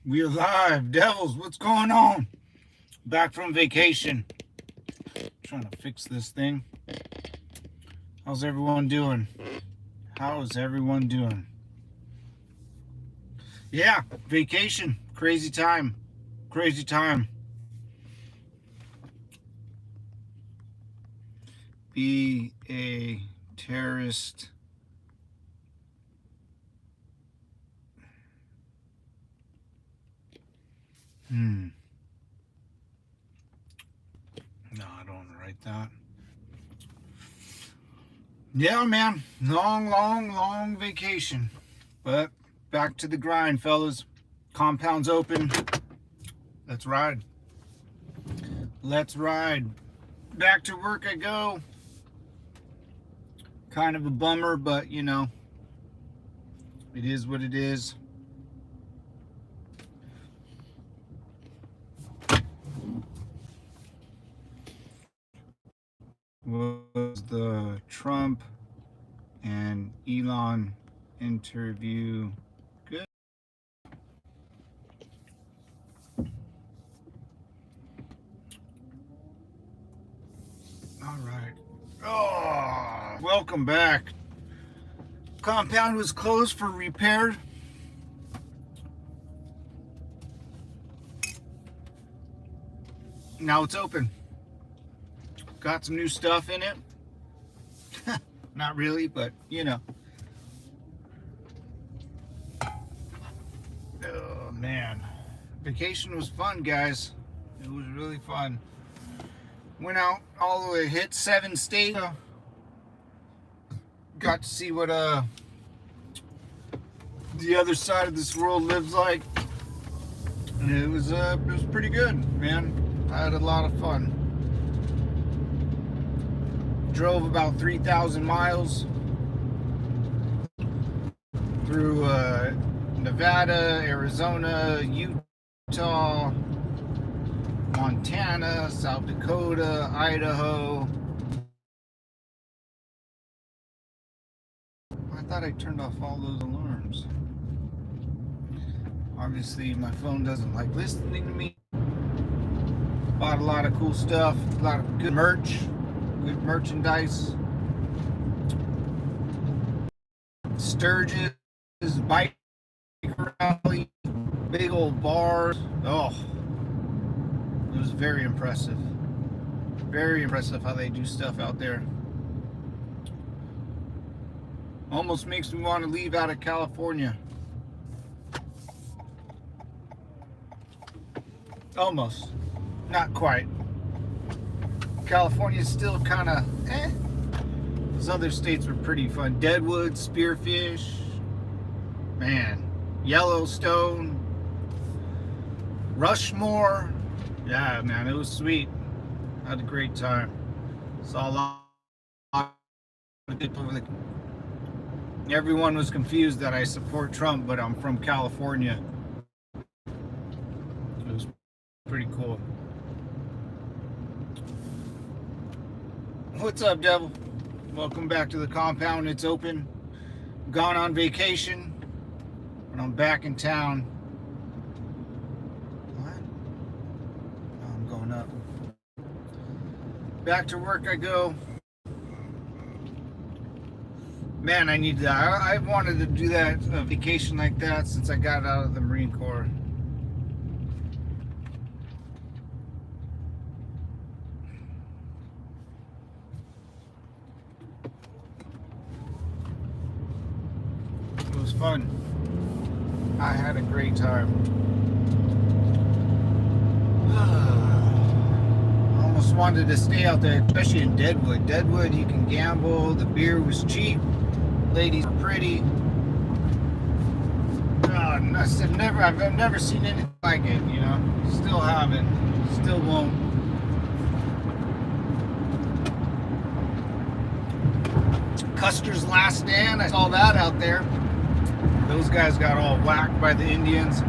We're live, devils. What's going on? Back from vacation. Trying to fix this thing. How's everyone doing? How's everyone doing? Yeah, vacation. Crazy time. Crazy time. Be a terrorist. No, I don't want to write that. Yeah, man. Long vacation. But back to the grind, fellas. Compound's open. Let's ride. Let's ride. Back to work I go. Kind of a bummer, but you know, it is what it is. Was the Trump and Elon interview good? All right. Oh, welcome back. Compound was closed for repair. Now it's open. Got some new stuff in it. Not really, but you know. Oh man, vacation was fun, guys. It was really fun. Went out all the way, hit 7 states. Got to see what the other side of this world lives like, and it was pretty good, man. I had a lot of fun. Drove about 3,000 miles through Nevada, Arizona, Utah, Montana, South Dakota, Idaho. I thought I turned off all those alarms. Obviously, my phone doesn't like listening to me. Bought a lot of cool stuff, a lot of good merch. Good merchandise. Sturgis, bike rally, big old bars. Oh, it was very impressive. Very impressive how they do stuff out there. Almost makes me want to leave out of California. Almost. Not quite. California's still kind of Those other states were pretty fun. Deadwood, Spearfish, man, Yellowstone, Rushmore. Yeah, man, it was sweet. I had a great time. Saw a lot of people. Everyone was confused that I support Trump, but I'm from California. It was pretty cool. What's up, devil? Welcome back to the compound. It's open. Gone on vacation, and I'm back in town. What? Oh, I'm going up. Back to work I go. Man, I need that. I wanted to do that, a vacation like that, since I got out of the Marine Corps. It was fun. I had a great time. I almost wanted to stay out there, especially in Deadwood. Deadwood, you can gamble. The beer was cheap. Ladies were pretty. I said I've never seen anything like it. You know, still haven't. Still won't. Custer's Last Stand. I saw that out there. Those guys got all whacked by the Indians.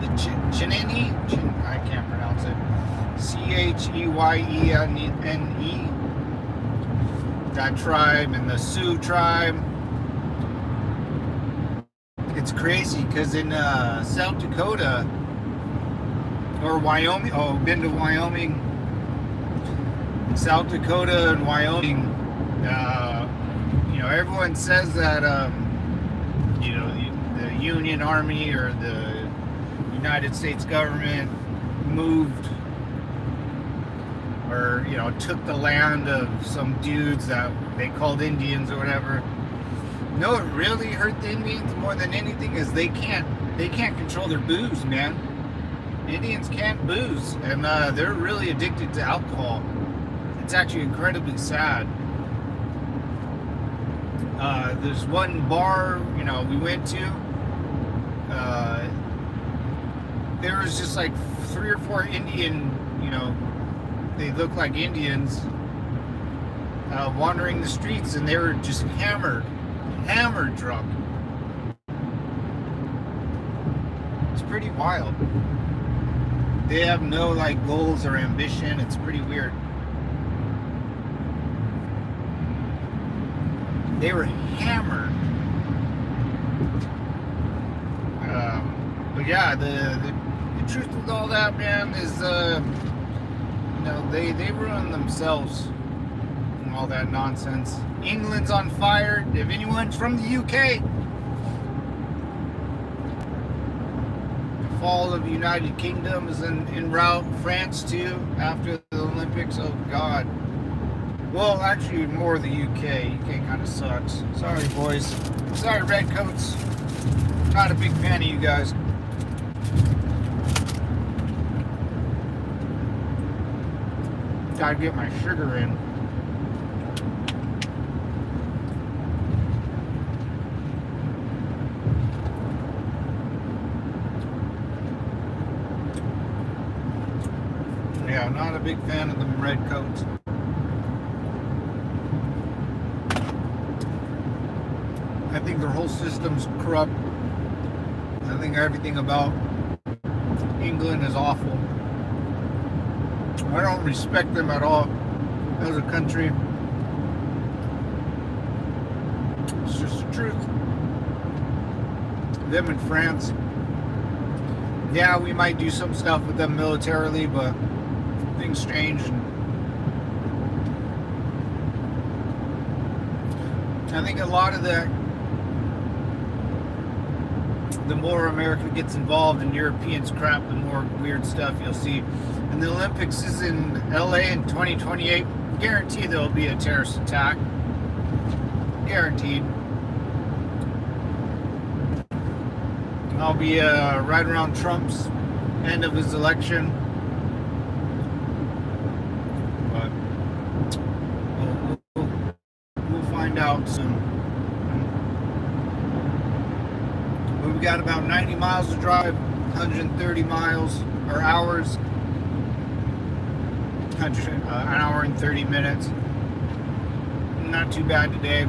The Cheney, I can't pronounce it. Cheyeene. That tribe and the Sioux tribe. It's crazy because in South Dakota or Wyoming, been to Wyoming, South Dakota and Wyoming, everyone says that, the Union Army or the United States government moved or, took the land of some dudes that they called Indians or whatever. No, it really hurt the Indians more than anything is they can't control their booze, man. Indians can't booze, and they're really addicted to alcohol. It's actually incredibly sad. There's one bar, we went to. There was just like 3 or 4 Indian, they look like Indians, wandering the streets, and they were just hammered drunk. It's pretty wild. They have no like goals or ambition. It's pretty weird. They were hammered. But yeah, the truth with all that, man, is they ruin themselves and all that nonsense. England's on fire. If anyone's from the UK, the fall of the United Kingdom is en route. France too, after the Olympics. Oh God. Well, actually, more the UK. UK kind of sucks. Sorry, boys. Sorry, Redcoats. Not a big fan of you guys. Gotta get my sugar in. Yeah, not a big fan of them Redcoats. I think their whole system's corrupt. I think everything about England is awful. I don't respect them at all as a country. It's just the truth. Them in France. Yeah, we might do some stuff with them militarily, but things change. And I think a lot of the more America gets involved in Europeans' crap, the more weird stuff you'll see. And the Olympics is in LA in 2028. Guaranteed there'll be a terrorist attack. Guaranteed. I'll be right around Trump's end of his election. But we'll find out soon. But we got about 90 miles to drive, 130 miles or hours. An hour and 30 minutes. Not too bad today.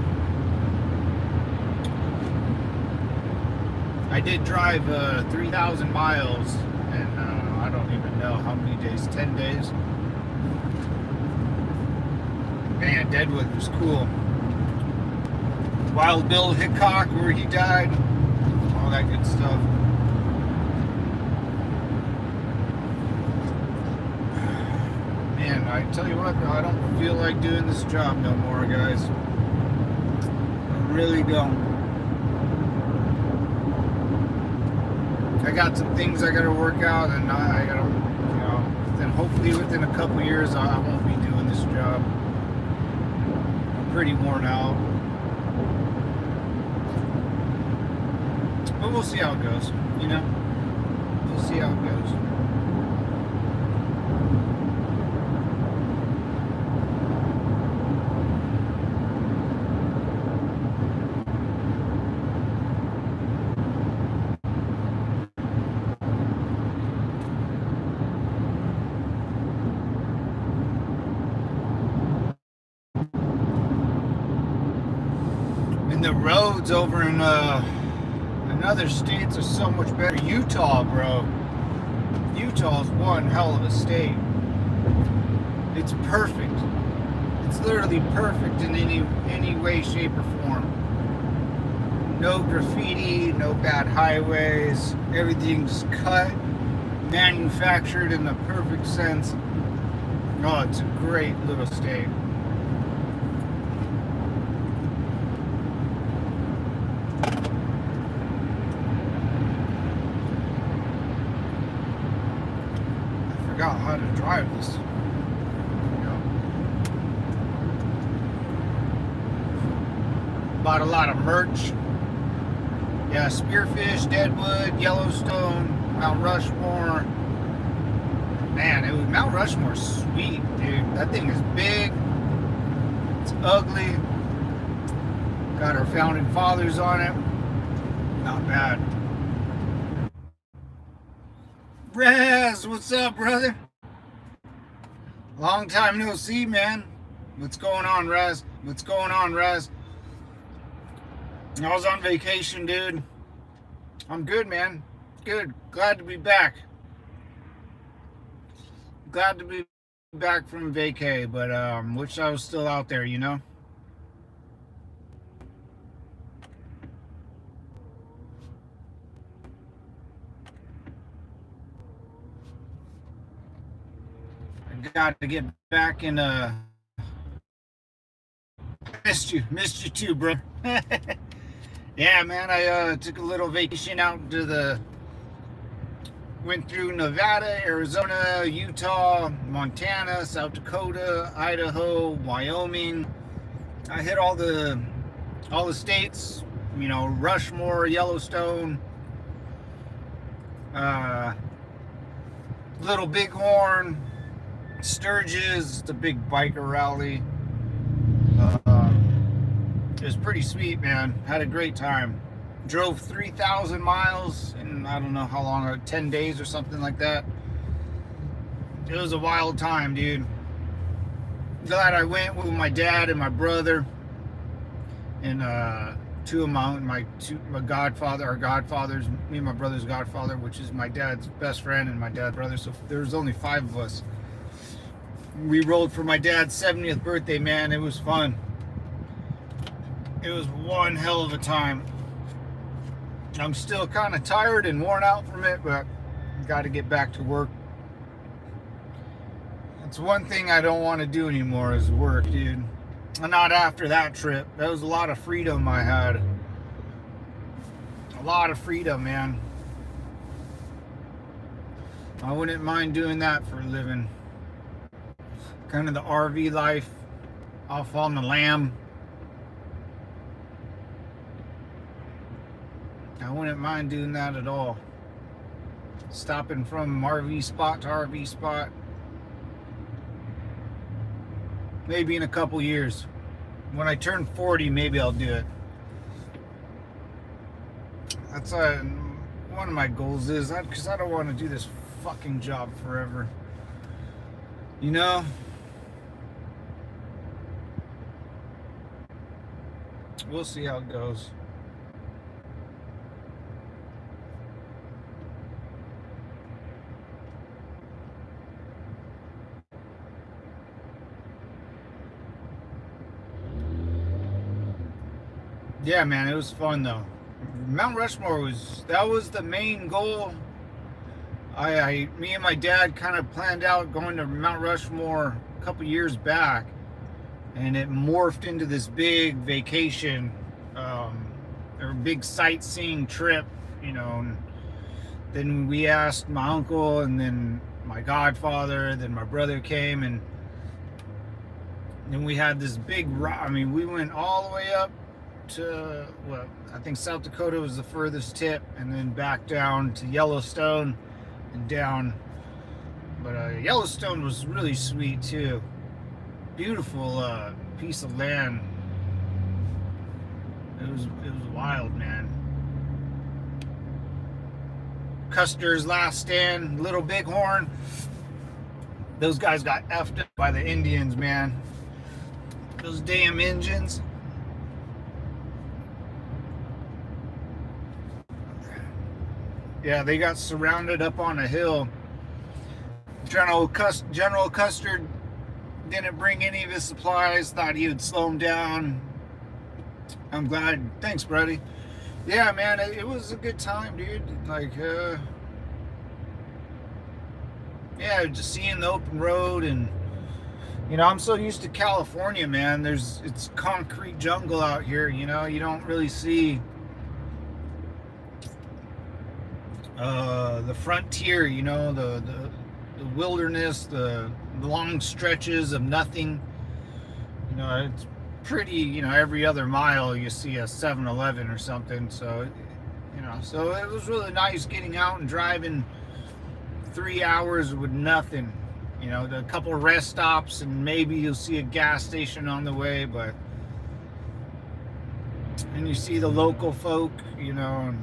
I did drive 3,000 miles, and I don't even know how many days, 10 days. Man, Deadwood was cool. Wild Bill Hickok, where he died, all that good stuff. Man, I tell you what, I don't feel like doing this job no more, guys. I really don't. I got some things I gotta work out, and I gotta, then hopefully within a couple years I won't be doing this job. I'm pretty worn out. But we'll see how it goes, We'll see how it goes. The roads over in other states are so much better. Utah, bro. Utah's one hell of a state. It's perfect. It's literally perfect in any way, shape, or form. No graffiti, no bad highways. Everything's cut, manufactured in the perfect sense. Oh, it's a great little state. I forgot how to drive this. Bought a lot of merch. Yeah, Spearfish, Deadwood, Yellowstone, Mount Rushmore. Man, Mount Rushmore's sweet, dude. That thing is big. It's ugly. Got our founding fathers on it. Not bad. Raz, what's up, brother? Long time no see, man. What's going on, Raz? What's going on, Raz? I was on vacation, dude. I'm good, man. Good. Glad to be back. Glad to be back from vacay, but wish I was still out there, you know? I got to get back in missed you too, bro. Yeah, man, I took a little vacation out to went through Nevada, Arizona, Utah, Montana, South Dakota, Idaho, Wyoming. I hit all the states, you know, Rushmore, Yellowstone, Little Bighorn, Sturgis, the big biker rally. It was pretty sweet, man. Had a great time. Drove 3,000 miles in, I don't know how long, 10 days or something like that. It was a wild time, dude. Glad I went with my dad and my brother and two of my godfather, our godfathers, me and my brother's godfather, which is my dad's best friend and my dad's brother. So there was only 5 of us. We rolled for my dad's 70th birthday, man. It was fun. It was one hell of a time. I'm still kind of tired and worn out from it, but got to get back to work. It's one thing I don't want to do anymore is work, dude. Not after that trip. That was a lot of freedom I had. A lot of freedom, man. I wouldn't mind doing that for a living. Kind of the RV life, off on the lam. I wouldn't mind doing that at all. Stopping from RV spot to RV spot. Maybe in a couple years. When I turn 40, maybe I'll do it. That's one of my goals is, because I don't want to do this fucking job forever. You know? We'll see how it goes. Yeah, man, it was fun though. Mount Rushmore was the main goal. Me and my dad kind of planned out going to Mount Rushmore a couple years back, and it morphed into this big vacation, or big sightseeing trip, you know. And then we asked my uncle, and then my godfather, then my brother came, and then we had this big. I mean, we went all the way up to, well, I think South Dakota was the furthest tip, and then back down to Yellowstone and down. But Yellowstone was really sweet too. Beautiful piece of land. It was wild, man. Custer's Last Stand, Little Bighorn. Those guys got effed up by the Indians, man. Those damn Indians. Yeah, they got surrounded up on a hill. General Custer didn't bring any of his supplies. Thought he would slow them down. I'm glad. Thanks, buddy. Yeah, man, it was a good time, dude. Like, yeah, just seeing the open road. And I'm so used to California, man. It's concrete jungle out here. You don't really see the frontier. The wilderness, the long stretches of nothing. It's pretty. Every other mile you see a 7-Eleven or something. So it was really nice getting out and driving 3 hours with nothing. A couple of rest stops, and maybe you'll see a gas station on the way, and you see the local folk. And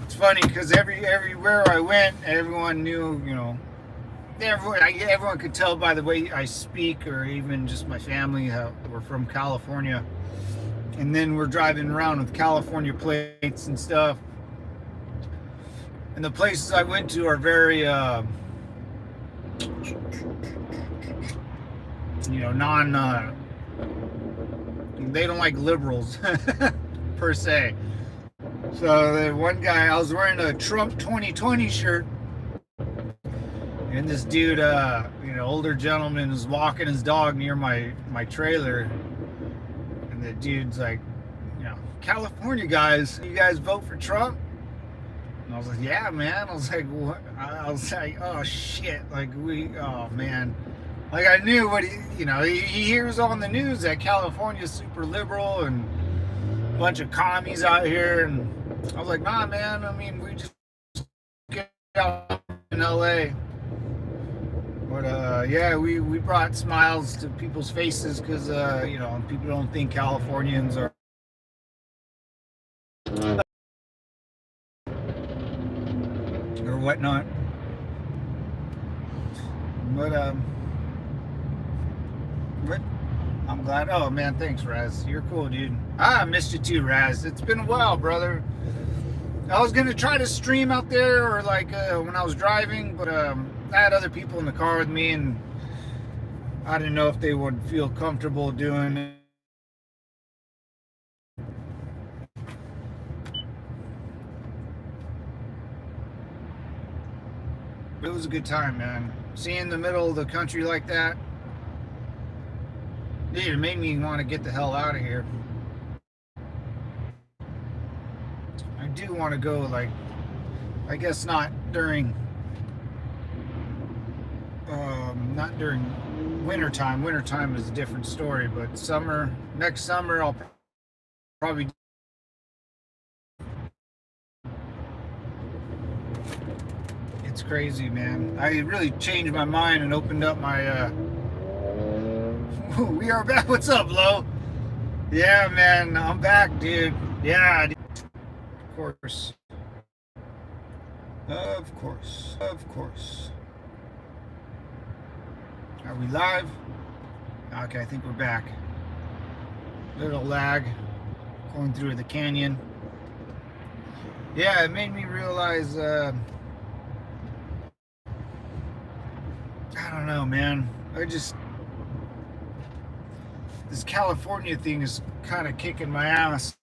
it's funny because everywhere I went, everyone knew. Everyone could tell by the way I speak, or even just my family, how we're from California. And then we're driving around with California plates and stuff. And the places I went to are very, they don't like liberals, per se. So the one guy, I was wearing a Trump 2020 shirt, and this dude, older gentleman, was walking his dog near my trailer, and the dude's like, California guys, you guys vote for Trump? And I was like, yeah, man. I was like, what? I was like, oh shit, oh man, like I knew what he hears on the news that California's super liberal and a bunch of commies out here, and I was like, nah, man. I mean, we just get out in LA. But yeah, we brought smiles to people's faces because people don't think Californians are or whatnot. But I'm glad. Oh man, thanks, Raz. You're cool, dude. I missed you too, Raz. It's been a while, brother. I was gonna try to stream out there, or when I was driving, but I had other people in the car with me, and I didn't know if they would feel comfortable doing it. It was a good time, man. Seeing the middle of the country like that, dude, it made me want to get the hell out of here. I do want to go, I guess not during wintertime. Wintertime is a different story, but next summer, I'll probably. It's crazy, man. I really changed my mind and opened up my. We are back. What's up, Lo? Yeah, man, I'm back, dude. Yeah, dude. Of course. Of course. Are we live? Okay, I think we're back. Little lag going through the canyon. Yeah, it made me realize, I don't know, man. This California thing is kind of kicking my ass.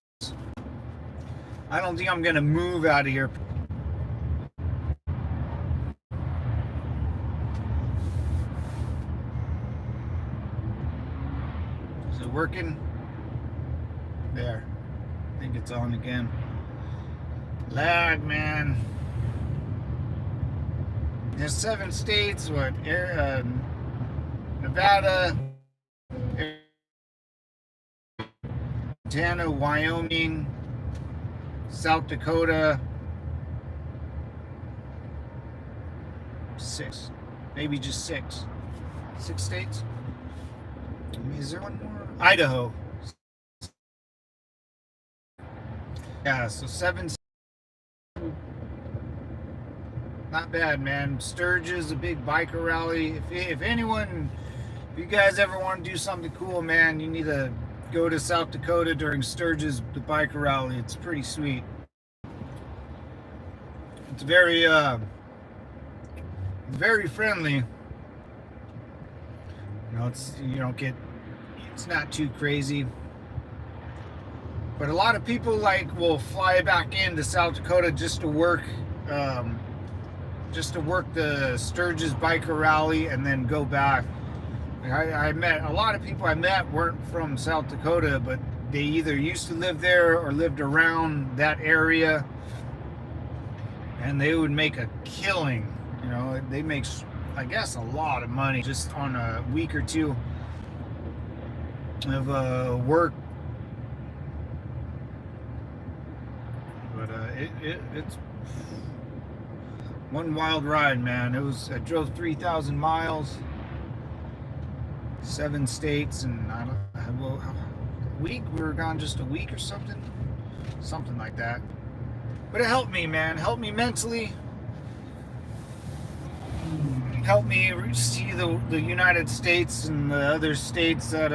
I don't think I'm gonna move out of here. Is it working? There. I think it's on again. Lag, man. There's 7 states. What? Nevada, Montana, Wyoming, South Dakota. 6, maybe just 6. 6 states. Is there one more? Idaho. Yeah, so 7. Not bad, man. Sturgis, a big biker rally. If you guys ever want to do something cool, man, you need to go to South Dakota during Sturgis, the biker rally. It's pretty sweet. It's very friendly. It's not too crazy. But a lot of people like will fly back into South Dakota just to work the Sturgis Biker Rally and then go back. I met a lot of people I met weren't from South Dakota, but they either used to live there or lived around that area, and they would make a killing. You know, they make, I guess, a lot of money just on a week or two of work. But it's one wild ride, man. I drove 3,000 miles, 7 states, and we were gone just a week or something like that. But it helped me, man. Helped me mentally. Helped me see the United States and the other states that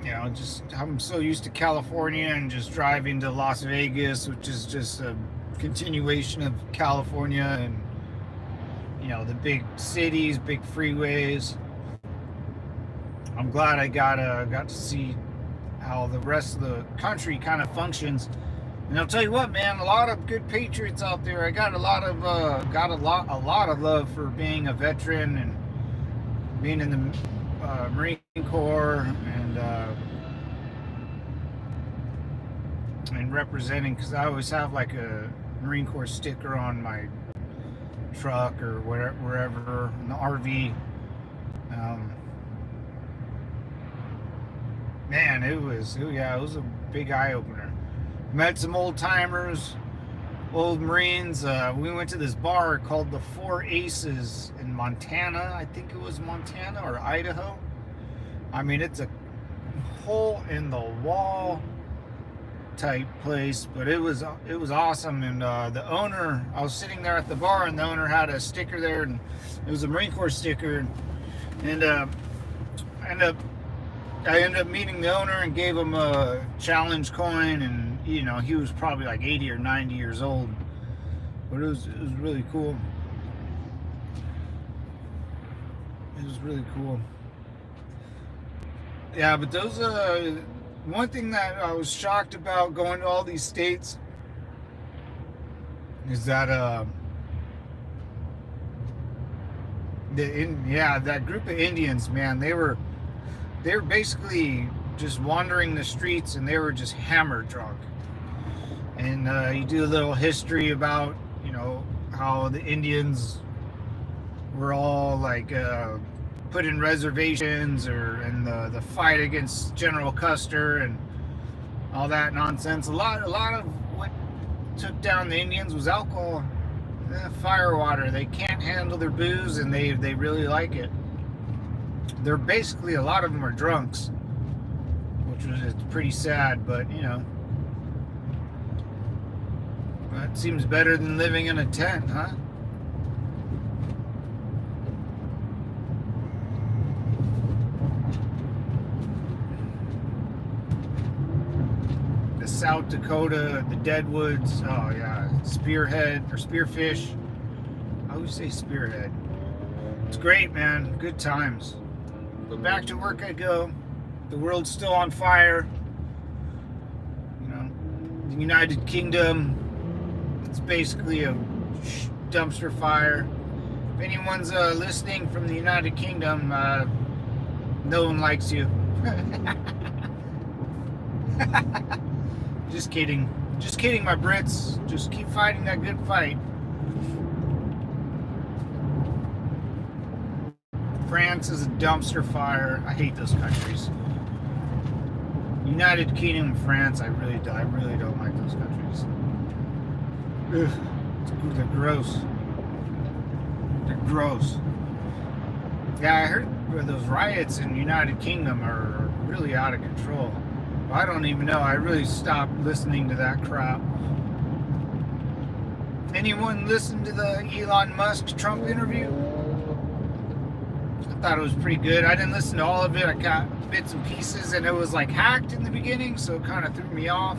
you know, just I'm so used to California and just driving to Las Vegas, which is just a continuation of California, and you know, the big cities, big freeways. I'm glad I got to see how the rest of the country kind of functions. And I'll tell you what, man, a lot of good patriots out there. I got a lot of love for being a veteran and being in the Marine Corps and representing, because I always have like a Marine Corps sticker on my truck or wherever in the RV. Man, it was a big eye opener. Met some old timers, old Marines. We went to this bar called the Four Aces in Montana. I think it was Montana or Idaho. I mean, it's a hole in the wall type place, but it was awesome. And the owner, I was sitting there at the bar, and the owner had a sticker there, and it was a Marine Corps sticker. And I ended up meeting the owner and gave him a challenge coin, and you know, he was probably like 80 or 90 years old, but it was really cool. It was really cool. Yeah, but those one thing that I was shocked about going to all these states is that that group of Indians, man, they were basically just wandering the streets, and they were just hammered drunk. And you do a little history about, you know, how the Indians were all like put in reservations, and the fight against General Custer and all that nonsense. A lot of what took down the Indians was alcohol, fire water. They can't handle their booze, and they really like it. They're basically, a lot of them are drunks, which is pretty sad, but you know, that seems better than living in a tent, huh? The South Dakota, the Deadwoods, oh yeah, spearhead or spearfish. I always say spearhead. It's great, man. Good times. But back to work I go. The world's still on fire. You know, the United Kingdom, it's basically a dumpster fire. If anyone's listening from the United Kingdom, no one likes you. Just kidding. Just kidding, my Brits. Just keep fighting that good fight. France is a dumpster fire. I hate those countries. United Kingdom, France, I really don't like those countries. Ugh, they're gross. They're gross. Yeah, I heard those riots in the United Kingdom are really out of control. I don't even know. I really stopped listening to that crap. Anyone listen to the Elon Musk Trump interview? I thought it was pretty good. I didn't listen to all of it. I got bits and pieces, and it was like hacked in the beginning, so it kind of threw me off.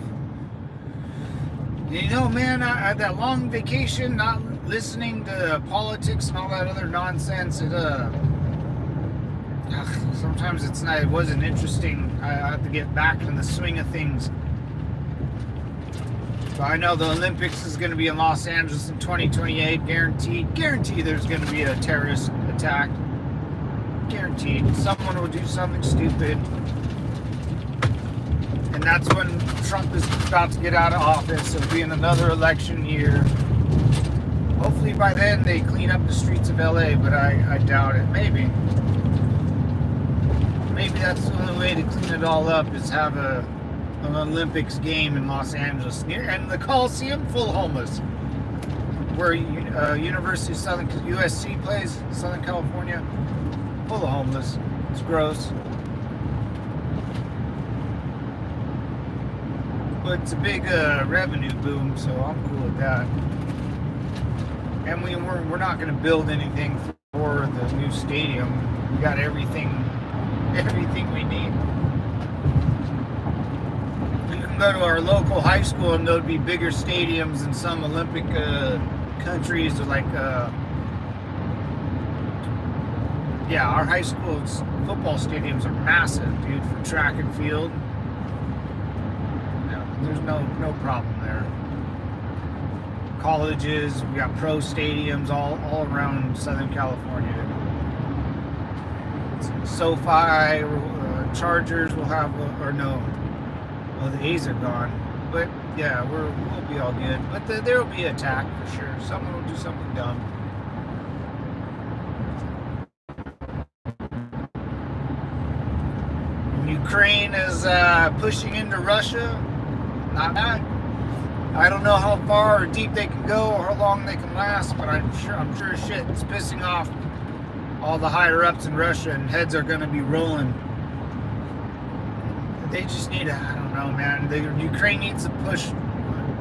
You know, man, I had that long vacation, not listening to politics and all that other nonsense. Sometimes it's not. It wasn't interesting. I have to get back in the swing of things. So I know the Olympics is going to be in Los Angeles in 2028. Guaranteed. Guaranteed there's going to be a terrorist attack. Guaranteed. Someone will do something stupid. And that's when Trump is about to get out of office. It'll be in another election year. Hopefully by then they clean up the streets of LA, but I doubt it. Maybe that's the only way to clean it all up is have an Olympics game in Los Angeles and the Coliseum full of homeless, where University of Southern USC plays, Southern California, full of homeless. It's gross, but it's a big revenue boom, so I'm cool with that. And we're not going to build anything for the new stadium. We got everything we need. You can go to our local high school and there'll be bigger stadiums in some Olympic countries, or like our high school's football stadiums are massive, dude, for track and field. There's no problem there. Colleges, we got pro stadiums all around Southern California. SoFi, Chargers will have, the A's are gone. But yeah, we'll be all good. But there will be an attack for sure. Someone will do something dumb. Ukraine is pushing into Russia. Not bad. I don't know how far or deep they can go or how long they can last, but I'm sure shit it's pissing off all the higher ups in Russia, and heads are gonna be rolling. They just need I don't know, man. Ukraine needs to push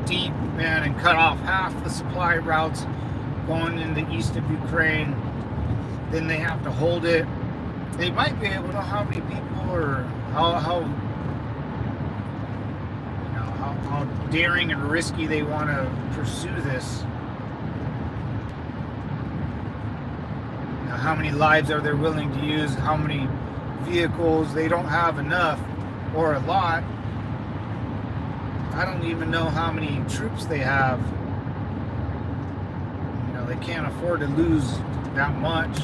deep, man, and cut off half the supply routes going in the east of Ukraine. Then they have to hold it. They might be able to know how many people or how daring and risky they want to pursue this. How many lives are they willing to use? How many vehicles? They don't have enough or a lot. I don't even know how many troops they have. They can't afford to lose that much.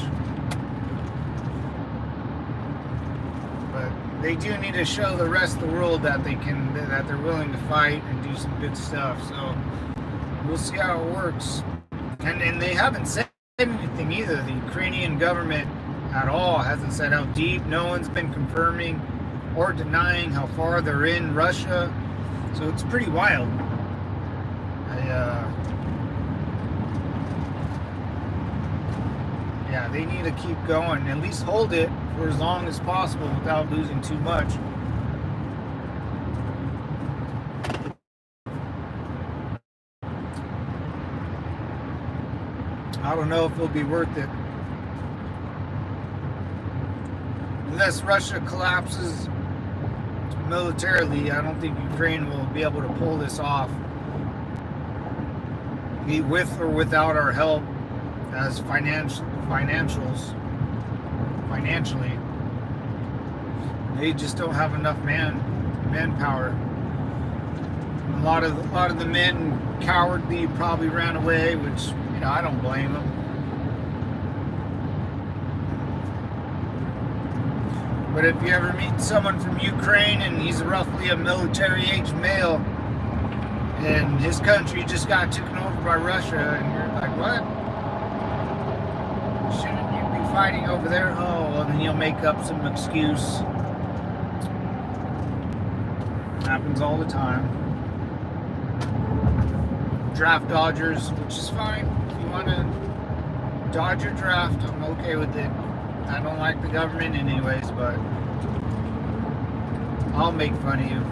But they do need to show the rest of the world that that they're willing to fight and do some good stuff. So we'll see how it works. And they haven't said anything either. The Ukrainian government at all hasn't said how deep. No one's been confirming or denying how far they're in Russia. So it's pretty wild. They need to keep going, at least hold it for as long as possible without losing too much. I don't know if it'll be worth it. Unless Russia collapses militarily, I don't think Ukraine will be able to pull this off. Be with or without our help as financially. They just don't have enough manpower. A lot of the men cowardly probably ran away, which I don't blame them. But if you ever meet someone from Ukraine and he's roughly a military-age male, and his country just got taken over by Russia, and you're like, what? Shouldn't you be fighting over there? Oh, well, then you'll make up some excuse. Happens all the time. Draft dodgers, which is fine. If you want to dodge your draft, I'm okay with it. I don't like the government anyways, but I'll make fun of you.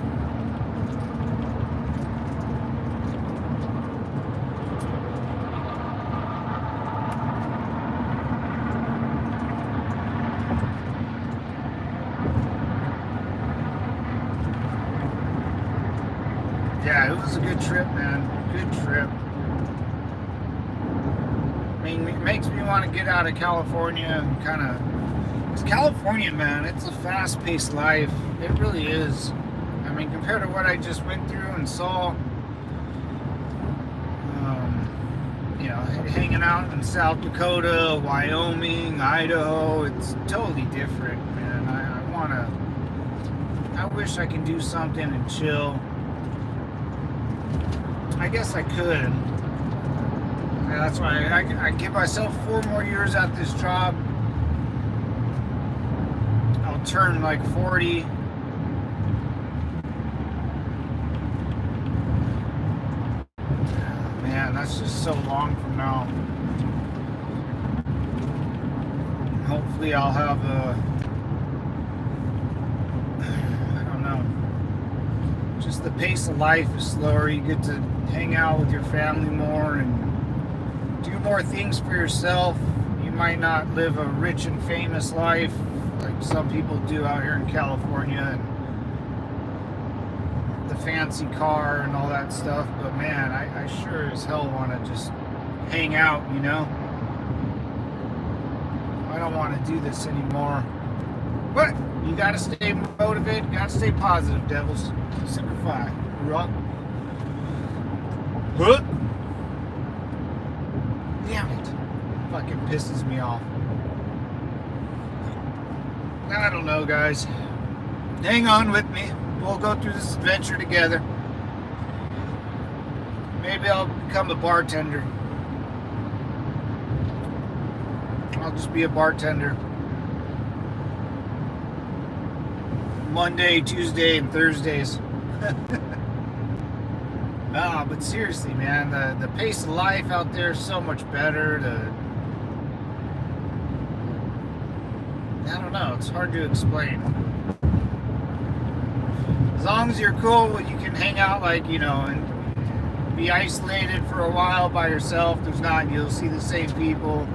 Yeah, it was a good trip, man. Good trip. I mean, it makes me want to get out of California and kind of California, man, it's a fast-paced life. It really is. I mean, compared to what I just went through and saw, you know, hanging out in South Dakota, Wyoming, Idaho, it's totally different, man. I wish I could do something and chill. I guess I could. And that's why I give myself 4 more years at this job. I'll turn like 40. Man, that's just so long from now. Hopefully I'll have just the pace of life is slower. You get to hang out with your family more and do more things for yourself. You might not live a rich and famous life like some people do out here in California, and the fancy car and all that stuff, but man, I sure as hell want to just hang out, you know? I don't want to do this anymore. But you gotta stay motivated, gotta stay positive, devils. Simplify. Rock. Huh? Damn it. Fucking pisses me off. I don't know, guys. Hang on with me. We'll go through this adventure together. Maybe I'll become a bartender. I'll just be a bartender. Monday, Tuesday, and Thursdays. But seriously, man, the pace of life out there is so much better. I don't know, it's hard to explain. As long as you're cool, you can hang out, like, you know, and be isolated for a while by yourself. There's not, you'll see the same people.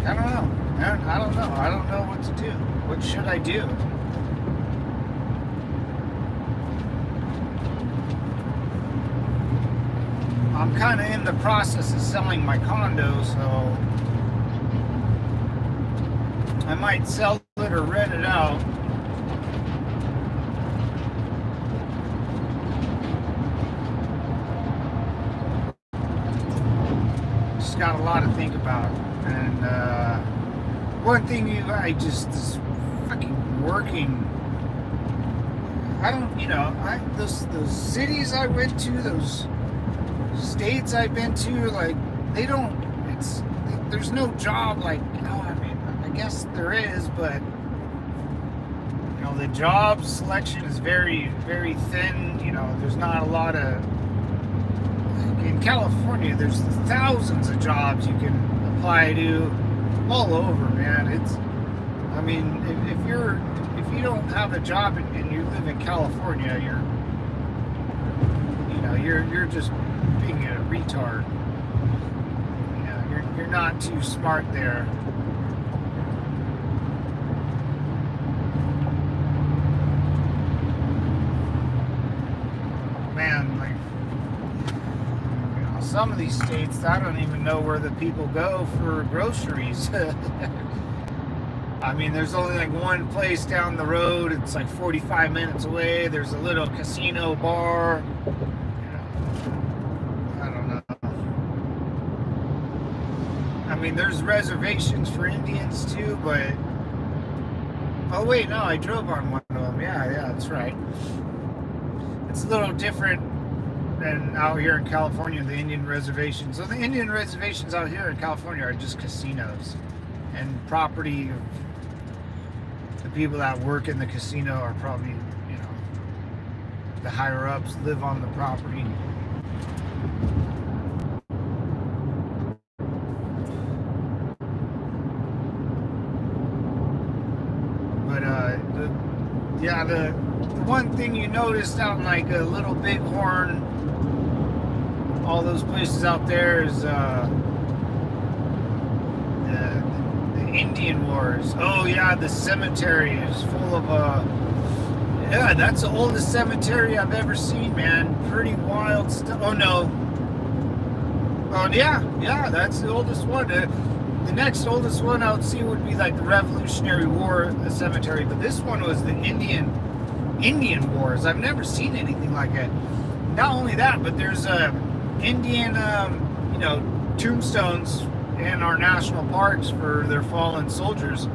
I don't know, man. I don't know. I don't know what to do. What should I do? I'm kind of in the process of selling my condo, so I might sell it or rent it out. Just got a lot to think about. And one thing I just is fucking working. I don't, you know, those cities I went to, those states I've been to, like, there's no job, like, you know, I mean, I guess there is, but, you know, the job selection is very, very thin. You know, there's not a lot of, like, in California, there's thousands of jobs you can apply to all over, man. It's, I mean, if you don't have a job and you live in California, you're just being a retard. You know, you're not too smart there. Man, like, you know, some of these states, I don't even know where the people go for groceries. I mean, there's only like one place down the road. It's like 45 minutes away. There's a little casino bar. I mean, there's reservations for Indians too, but... Oh, wait, no, I drove on one of them. Yeah, that's right. It's a little different than out here in California, the Indian reservations. So the Indian reservations out here in California are just casinos. And property of the people that work in the casino are probably, you know, the higher-ups live on the property. The one thing you noticed out in like a Little Bighorn, all those places out there, is the Indian wars. Oh yeah, the cemetery is full of Yeah, that's the oldest cemetery I've ever seen, man. Pretty wild stuff. Oh no. Oh yeah, that's the oldest one. The next oldest one I would see would be like the Revolutionary War cemetery, but this one was the Indian Wars. I've never seen anything like it. Not only that, but there's Indian, tombstones in our national parks for their fallen soldiers,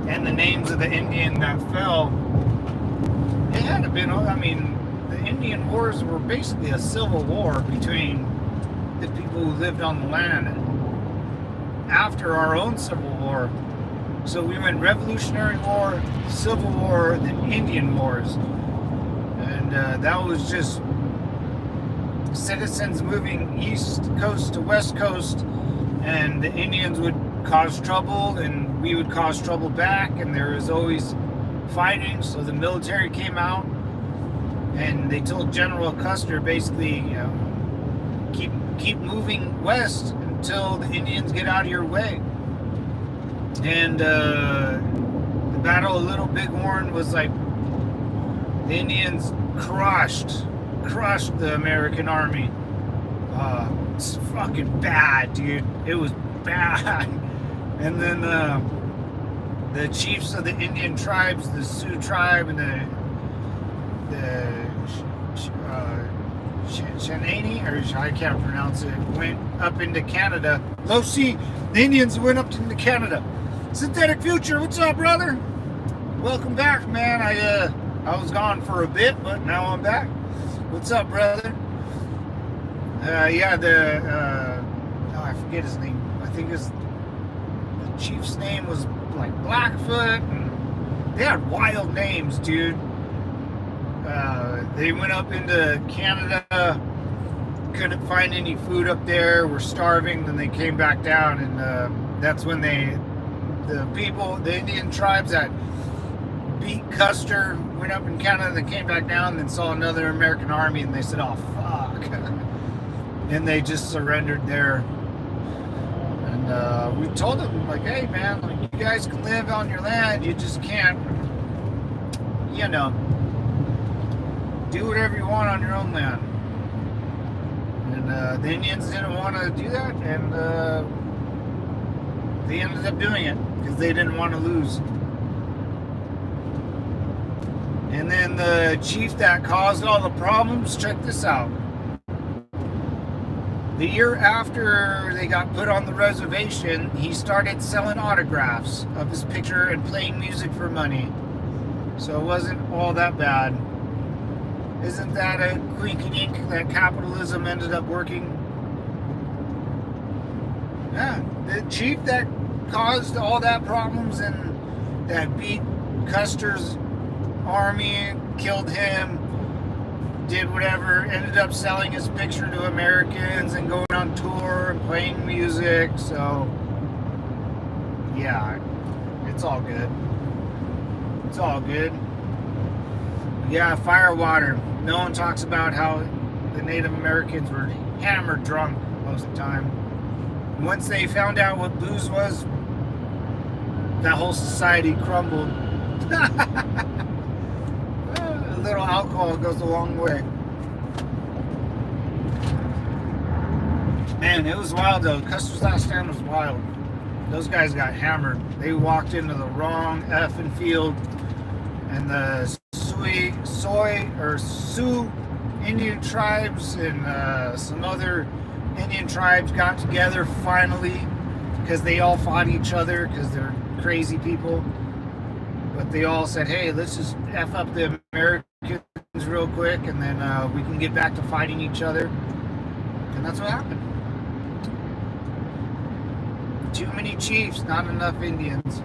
and the names of the Indian that fell. It had to been. I mean, the Indian Wars were basically a civil war between the people who lived on the land after our own Civil War. So we went Revolutionary War, Civil War, then Indian Wars. And that was just citizens moving east coast to west coast, and the Indians would cause trouble and we would cause trouble back, and there was always fighting. So the military came out and they told General Custer basically, keep moving west until the Indians get out of your way. And the Battle of Little Bighorn was like, the Indians crushed the American army. It's fucking bad, dude. It was bad. And then the chiefs of the Indian tribes, the Sioux tribe and the Shanani, or I can't pronounce it, went up into Canada. The Indians went up into Canada. Synthetic Future, what's up, brother? Welcome back, man. I was gone for a bit, but now I'm back. What's up, brother? I forget his name. I think the chief's name was like Blackfoot, and they had wild names, dude. They went up into Canada, couldn't find any food up there, were starving, then they came back down, and that's when the Indian tribes that beat Custer went up in Canada, they came back down, then saw another American army, and they said, oh fuck. And they just surrendered there. And we told them, like, hey man, like, you guys can live on your land, you just can't, do whatever you want on your own land. And the Indians didn't want to do that, and they ended up doing it because they didn't want to lose. And then the chief that caused all the problems, check this out. The year after they got put on the reservation, he started selling autographs of his picture and playing music for money. So it wasn't all that bad. Isn't that a quink-a-dink that capitalism ended up working? Yeah, the chief that caused all that problems and that beat Custer's army, killed him, did whatever, ended up selling his picture to Americans and going on tour and playing music. So yeah, it's all good. It's all good. Yeah, firewater. No one talks about how the Native Americans were hammered drunk most of the time. Once they found out what booze was, that whole society crumbled. A little alcohol goes a long way. Man, it was wild though. Custer's last stand was wild. Those guys got hammered. They walked into the wrong effing field, and the Sioux Indian tribes and some other Indian tribes got together finally, because they all fought each other because they're crazy people. But they all said, hey, let's just F up the Americans real quick, and then we can get back to fighting each other. And that's what happened. Too many chiefs, not enough Indians.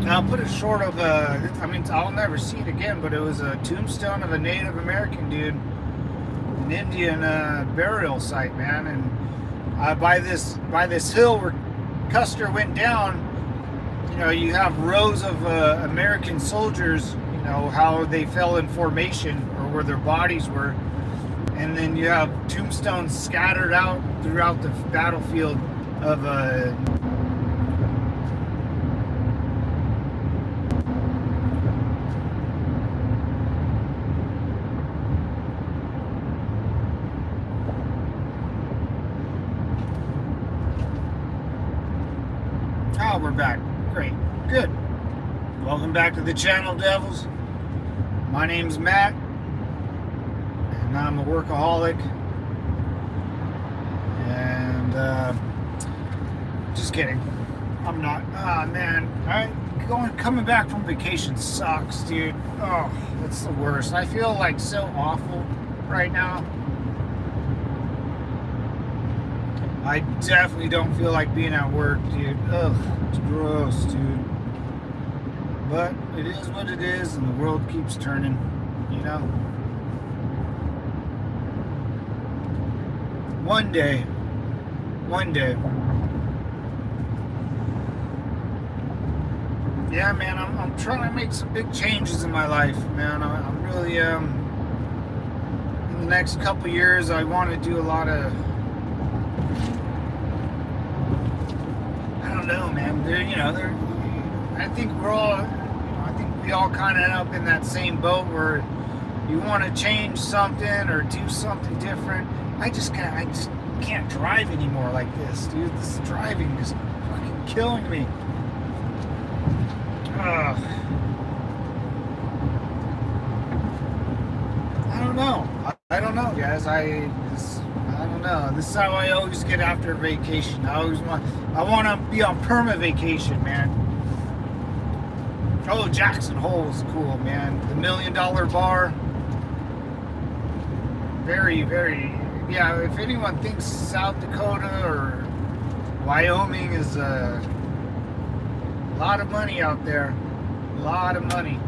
I'll put it short of I'll never see it again, but it was a tombstone of a Native American dude, an Indian burial site, man. And by this hill where Custer went down, you have rows of American soldiers, how they fell in formation or where their bodies were. And then you have tombstones scattered out throughout the battlefield of back. Great. Good. Welcome back to the channel, Devils. My name's Matt, and I'm a workaholic. And, just kidding. I'm not. Ah, man. Coming back from vacation sucks, dude. Oh, it's the worst. I feel like so awful right now. I definitely don't feel like being at work, dude. Ugh, it's gross, dude. But it is what it is, and the world keeps turning, you know? One day. Yeah, man, I'm trying to make some big changes in my life, man. I'm really, in the next couple years, I want to do a lot of, I don't know, man. I think we all kind of end up in that same boat where you want to change something or do something different. I just can't drive anymore like this, dude. This driving is fucking killing me. I don't know, guys. I don't know. This is how I always get after a vacation. I want to be on perma vacation, man. Oh, Jackson Hole is cool, man. The $1 Million Bar. Very, very. Yeah, if anyone thinks South Dakota or Wyoming is a lot of money out there. A lot of money.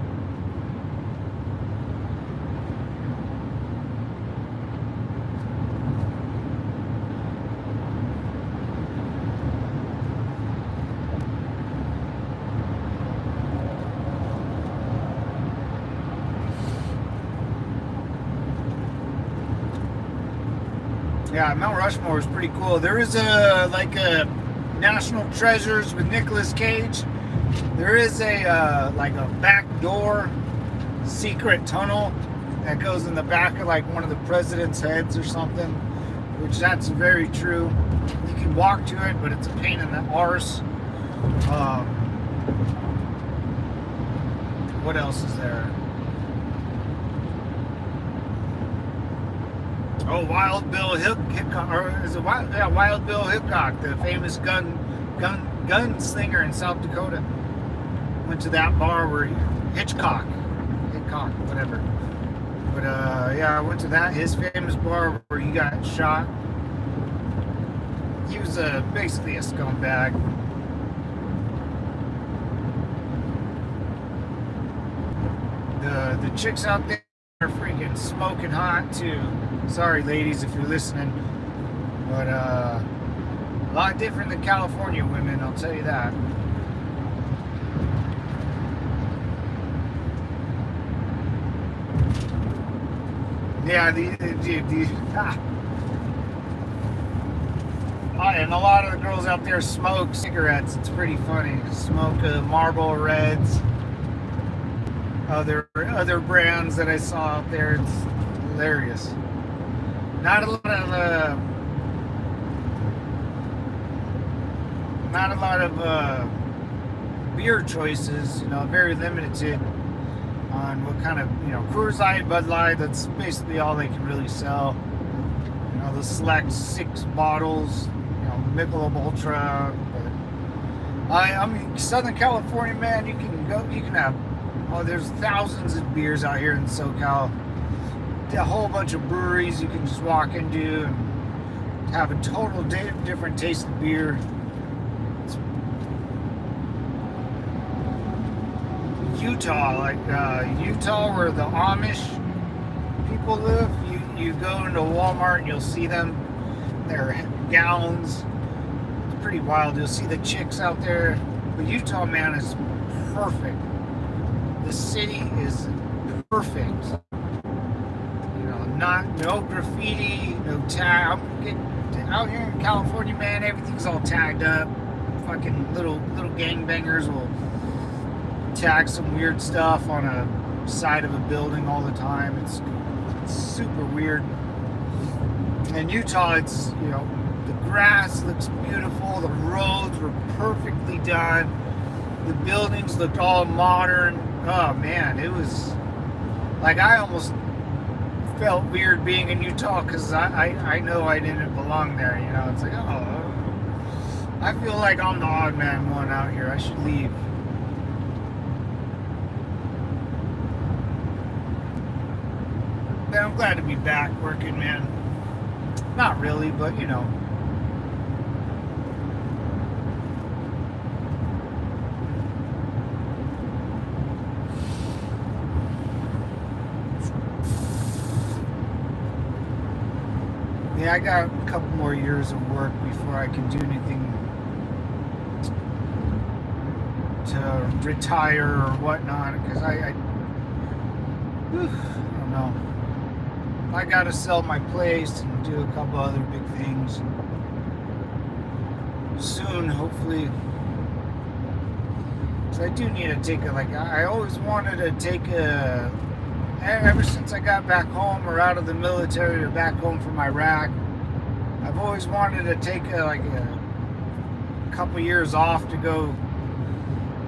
Yeah, Mount Rushmore is pretty cool. There is a National Treasures with Nicolas Cage. There is a back door secret tunnel that goes in the back of like one of the president's heads or something, which that's very true. You can walk to it, but it's a pain in the arse. What else is there? Oh, Wild Bill Hickok, or is it Wild Bill Hickok, the famous gunslinger in South Dakota. Went to that bar where Hitchcock, whatever. But yeah, I went to his famous bar where he got shot. He was basically a scumbag. The chicks out there are freaking smoking hot too. Sorry, ladies, if you're listening, but a lot different than California women, I'll tell you that. Yeah, and a lot of the girls out there smoke cigarettes. It's pretty funny. Smoke Marlboro Reds, other brands that I saw out there. It's hilarious. Not a lot of beer choices. Very limited on what kind of Coors Light, Bud Light. That's basically all they can really sell. The select 6 bottles. Michelob Ultra. But I mean, Southern California, man. You can have. Oh, there's thousands of beers out here in SoCal. A whole bunch of breweries you can just walk into and have a total different taste of beer. Utah, Utah, where the Amish people live. You go into Walmart and you'll see them. Their gowns. It's pretty wild. You'll see the chicks out there. But Utah, man, is perfect. The city is perfect. No graffiti, no tag. Out here in California, man, everything's all tagged up. Fucking little gangbangers will tag some weird stuff on a side of a building all the time. It's super weird. In Utah, it's The grass looks beautiful. The roads were perfectly done. The buildings looked all modern. Oh man, it was like I almost felt weird being in Utah because I know I didn't belong there. You know, it's like, oh, I feel like I'm the odd man one out here. I should leave. But I'm glad to be back working, man. Not really, but you know. Yeah, I got a couple more years of work before I can do anything to retire or whatnot. Because I don't know. I got to sell my place and do a couple other big things soon, hopefully. So I do need to take a, like, I always wanted to take a, ever since I got back home or out of the military or back home from Iraq, I've always wanted to take a couple years off to go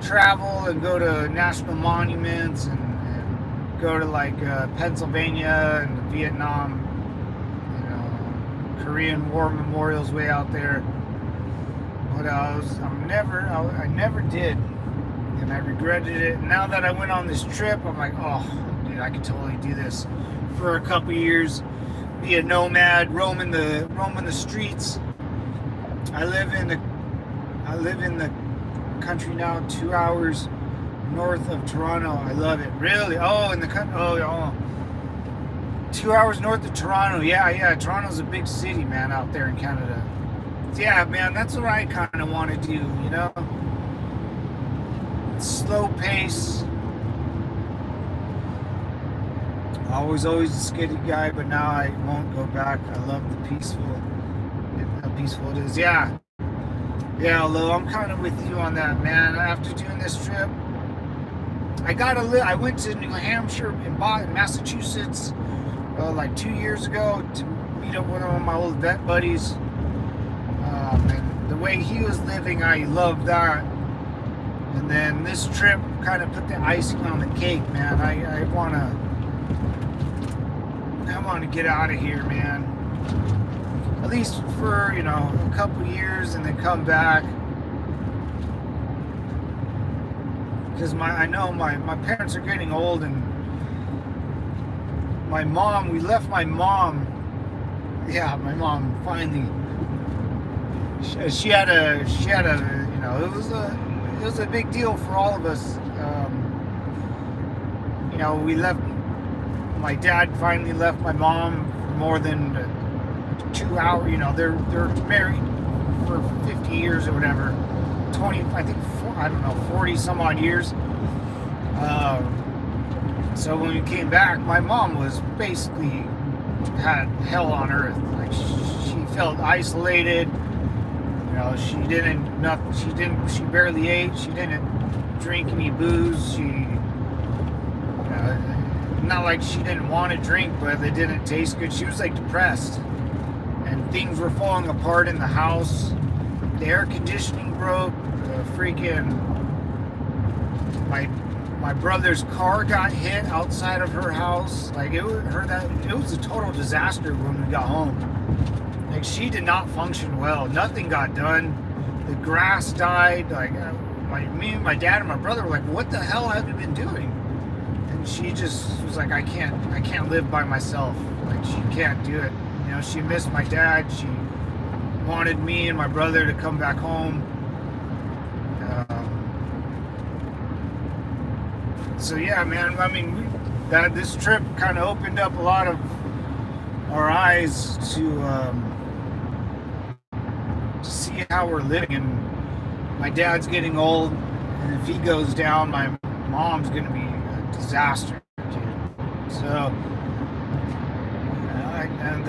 travel and go to national monuments and go to like Pennsylvania and the Vietnam, you know, Korean War memorials way out there. But I never did, and I regretted it. And now that I went on this trip, I'm like, oh, dude, I could totally do this for a couple years, be a nomad, roaming the streets. I live in the country now, 2 hours north of Toronto. I love it, really. Oh, in the country. Oh, 2 hours north of Toronto. Yeah. Toronto's a big city, man, out there in Canada. Yeah, man, that's what I kind of want to do, you know? Slow pace. Always a skitty guy, but now I won't go back. I love the how peaceful it is. Yeah, although I'm kind of with you on that, man. After doing this trip, I went to New Hampshire and Massachusetts like 2 years ago to meet up with one of my old vet buddies. And the way he was living, I loved that. And then this trip kind of put the icing on the cake, man. I want to get out of here, man. At least for, you know, a couple years and then come back. Because I know my parents are getting old, and we left my mom. Yeah, my mom finally. She had a, you know, it was a big deal for all of us. You know, my dad finally left my mom for more than 2 hours. You know, they're married for 50 years or whatever, 20, I think, 40 some odd years. So when we came back, my mom was basically had hell on earth. Like she felt isolated. You know, she barely ate. She didn't drink any booze. Not like she didn't want to drink, but it didn't taste good. She was like depressed, and things were falling apart in the house. The air conditioning broke. My brother's car got hit outside of her house. Like it was a total disaster when we got home. Like she did not function well. Nothing got done. The grass died. Like me and my dad and my brother were like, "What the hell have you been doing?" And she just was like, "I can't live by myself." Like she can't do it. You know, she missed my dad. She wanted me and my brother to come back home. So yeah, man. I mean, this trip kind of opened up a lot of our eyes to see how we're living. And my dad's getting old, and if he goes down, my mom's gonna be a disaster, dude. So, and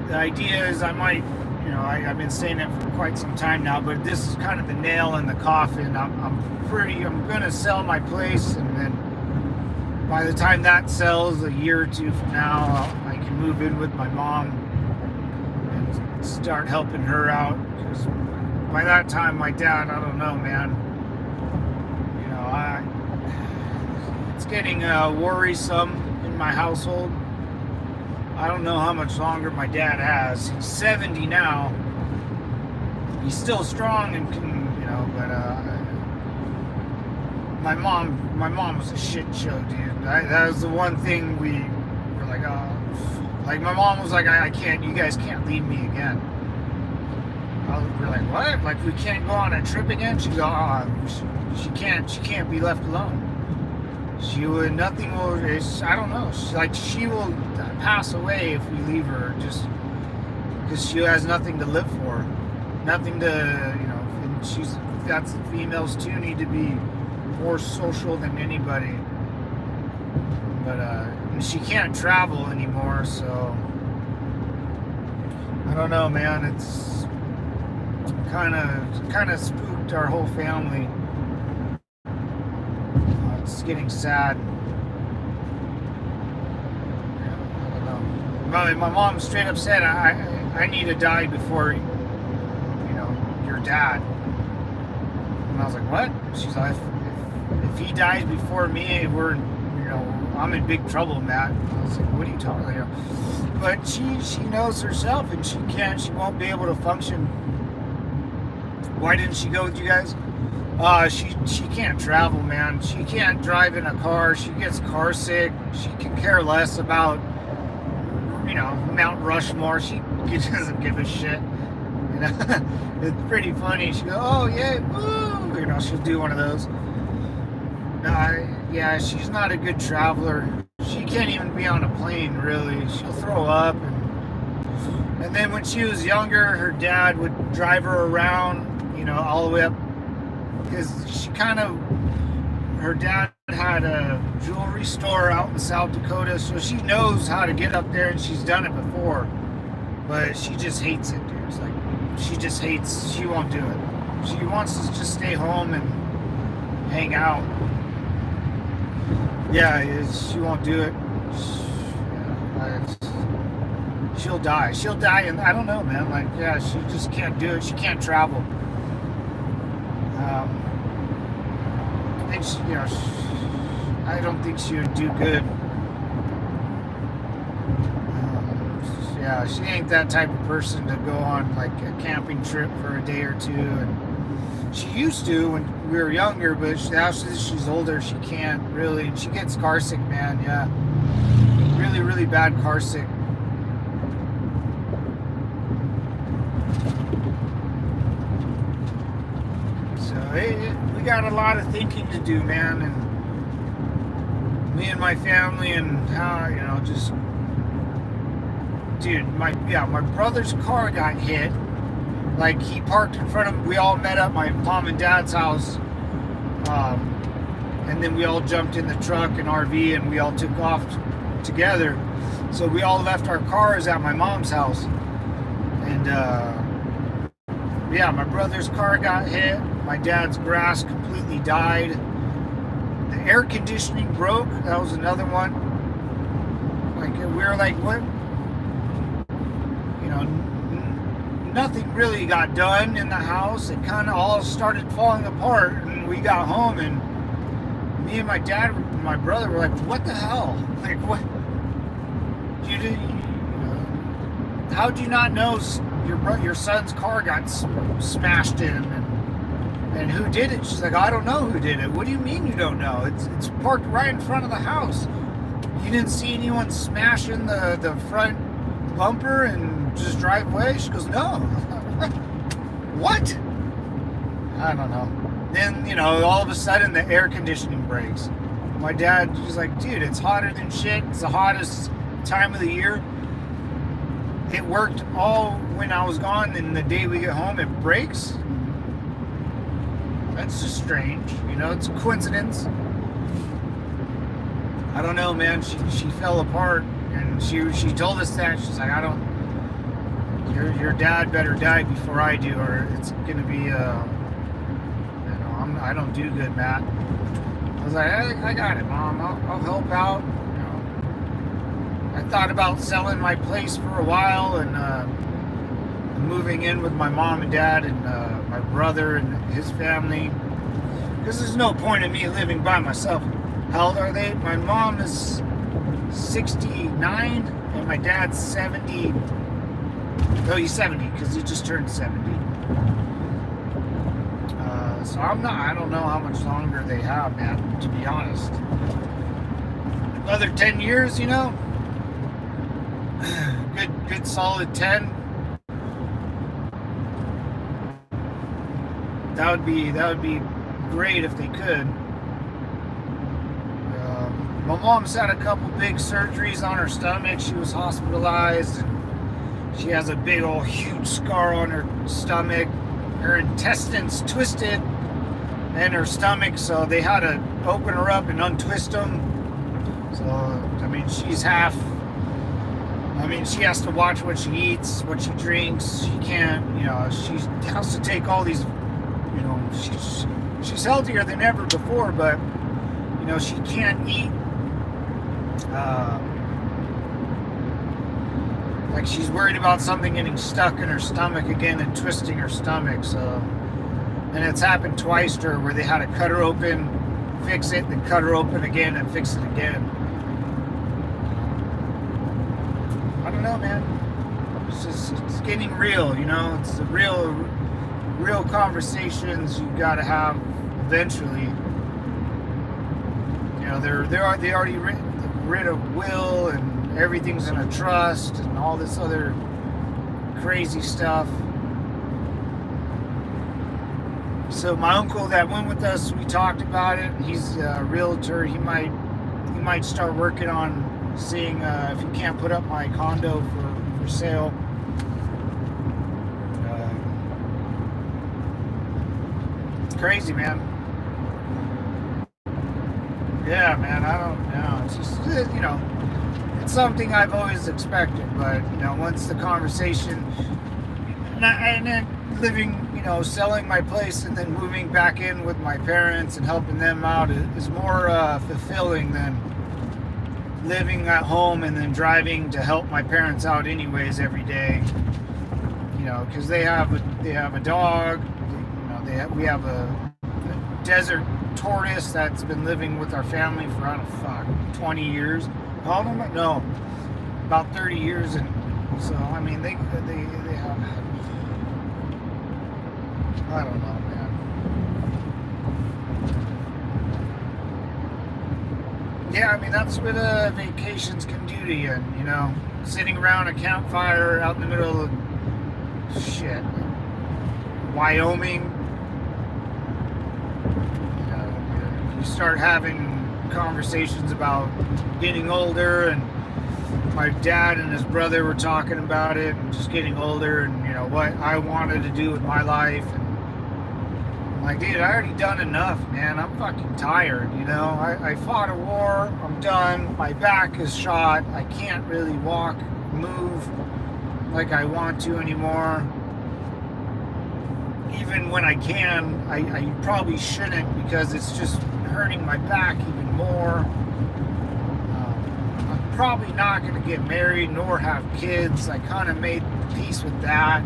the idea is I might, you know, I've been saying it for quite some time now, but this is kind of the nail in the coffin. I'm gonna sell my place, and then by the time that sells, a year or two from now, I can move in with my mom and and start helping her out, because by that time my dad, I don't know, man, you know, it's getting worrisome in my household. I don't know how much longer my dad has. He's 70 now. He's still strong and can, you know, but my mom was a shit show, dude. That was the one thing we were like, like my mom was like, I can't, you guys can't leave me again. We're like, what? Like, we can't go on a trip again? She goes, she can't be left alone. She would, nothing will, I don't know. She will pass away if we leave her, just because she has nothing to live for. Nothing to, you know, and that's, females too need to be more social than anybody. But, she can't travel anymore, so I don't know, man. It's kind of spooked our whole family. It's getting sad. I don't know. My mom straight up said, I need to die before, you know, your dad. And I was like, what? She's like, if he dies before me, we're, you know, I'm in big trouble, Matt. I was like, what are you talking about? But she knows herself, and she won't be able to function. Why didn't she go with you guys? She can't travel, man. She can't drive in a car. She gets car sick. She can care less about, you know, Mount Rushmore. She doesn't give a shit. You know, it's pretty funny. She goes, oh yeah, woo! You know, she'll do one of those. Yeah, she's not a good traveler. She can't even be on a plane, really. She'll throw up. And then when she was younger, her dad would drive her around, you know, all the way up. Because her dad had a jewelry store out in South Dakota, so she knows how to get up there, and she's done it before. But she just hates it, dude. It's like, she won't do it. She wants to just stay home and hang out. Yeah, she won't do it. She'll die. She'll die, and I don't know, man. Like, yeah, she just can't do it. She can't travel. I think she, you know, I don't think she would do good. Yeah, she ain't that type of person to go on like a camping trip for a day or two. And she used to when we were younger, but now she's older, she can't really. She gets car sick, man. Yeah, really, really bad car sick. We got a lot of thinking to do, man, and me and my family, and how, you know, just, dude, my brother's car got hit. Like, he parked in front of, we all met up at my mom and dad's house, and then we all jumped in the truck and RV, and we all took off together. So we all left our cars at my mom's house, and yeah, my brother's car got hit. My dad's grass completely died. The air conditioning broke. That was another one. Like, we were like, what? You know, nothing really got done in the house. It kind of all started falling apart, and we got home, and me and my dad and my brother were like, what the hell? Like, what? You did? How'd you not know your son's car got smashed in? And who did it? She's like, I don't know who did it. What do you mean you don't know? It's parked right in front of the house. You didn't see anyone smashing the front bumper and just drive away? She goes, no. What? I don't know. Then, you know, all of a sudden the air conditioning breaks. My dad, he's like, dude, it's hotter than shit. It's the hottest time of the year. It worked all when I was gone, and the day we get home, it breaks. That's just strange, you know, it's a coincidence. I don't know, man. She fell apart, and she told us that. She's like, your dad better die before I do, or it's gonna be you know, I don't do good, Matt. I was like, I got it, Mom. I'll help out. You know, I thought about selling my place for a while, and moving in with my mom and dad and my brother and his family. Because there's no point in me living by myself. How old are they? My mom is 69 and my dad's 70. Oh, he's 70 because he just turned 70. So I don't know how much longer they have, man, to be honest. Another 10 years, you know? Good solid 10. That would be great if they could. My mom's had a couple big surgeries on her stomach. She was hospitalized. And she has a big old huge scar on her stomach. Her intestines twisted in her stomach, so they had to open her up and untwist them. So, I mean, she's half. I mean, she has to watch what she eats, what she drinks. She can't, you know, she has to take all these, you know, she's healthier than ever before, but, you know, she can't eat. Like she's worried about something getting stuck in her stomach again and twisting her stomach. So, and it's happened twice to her where they had to cut her open, fix it, then cut her open again and fix it again. I don't know, man. It's getting real, you know. It's the real conversations you got to have eventually. You know, they already rid of will and everything's in a trust and all this other crazy stuff. So my uncle that went with us, we talked about it. He's a realtor. He might start working on seeing if he can't put up my condo for sale. It's crazy, man. Yeah, man. I don't know. It's just, you know, it's something I've always expected, but you know, once the conversation and then living, you know, selling my place and then moving back in with my parents and helping them out is more fulfilling than living at home and then driving to help my parents out anyways every day. You know, because they have a dog. You know, we have a desert tortoise that's been living with our family for, I don't know, 20 years. How long? No, about 30 years. And so, I mean, they have, I don't know, man. Yeah, I mean, that's what vacations can do to you, you know, sitting around a campfire out in the middle of shit, Wyoming. You start having conversations about getting older, and my dad and his brother were talking about it and just getting older and, you know, what I wanted to do with my life. And I'm like, dude, I already done enough, man. I'm fucking tired, you know. I fought a war. I'm done. My back is shot. I can't really walk, move like I want to anymore. Even when I can, I probably shouldn't, because it's just hurting my back even more. I'm probably not going to get married nor have kids. I kind of made peace with that.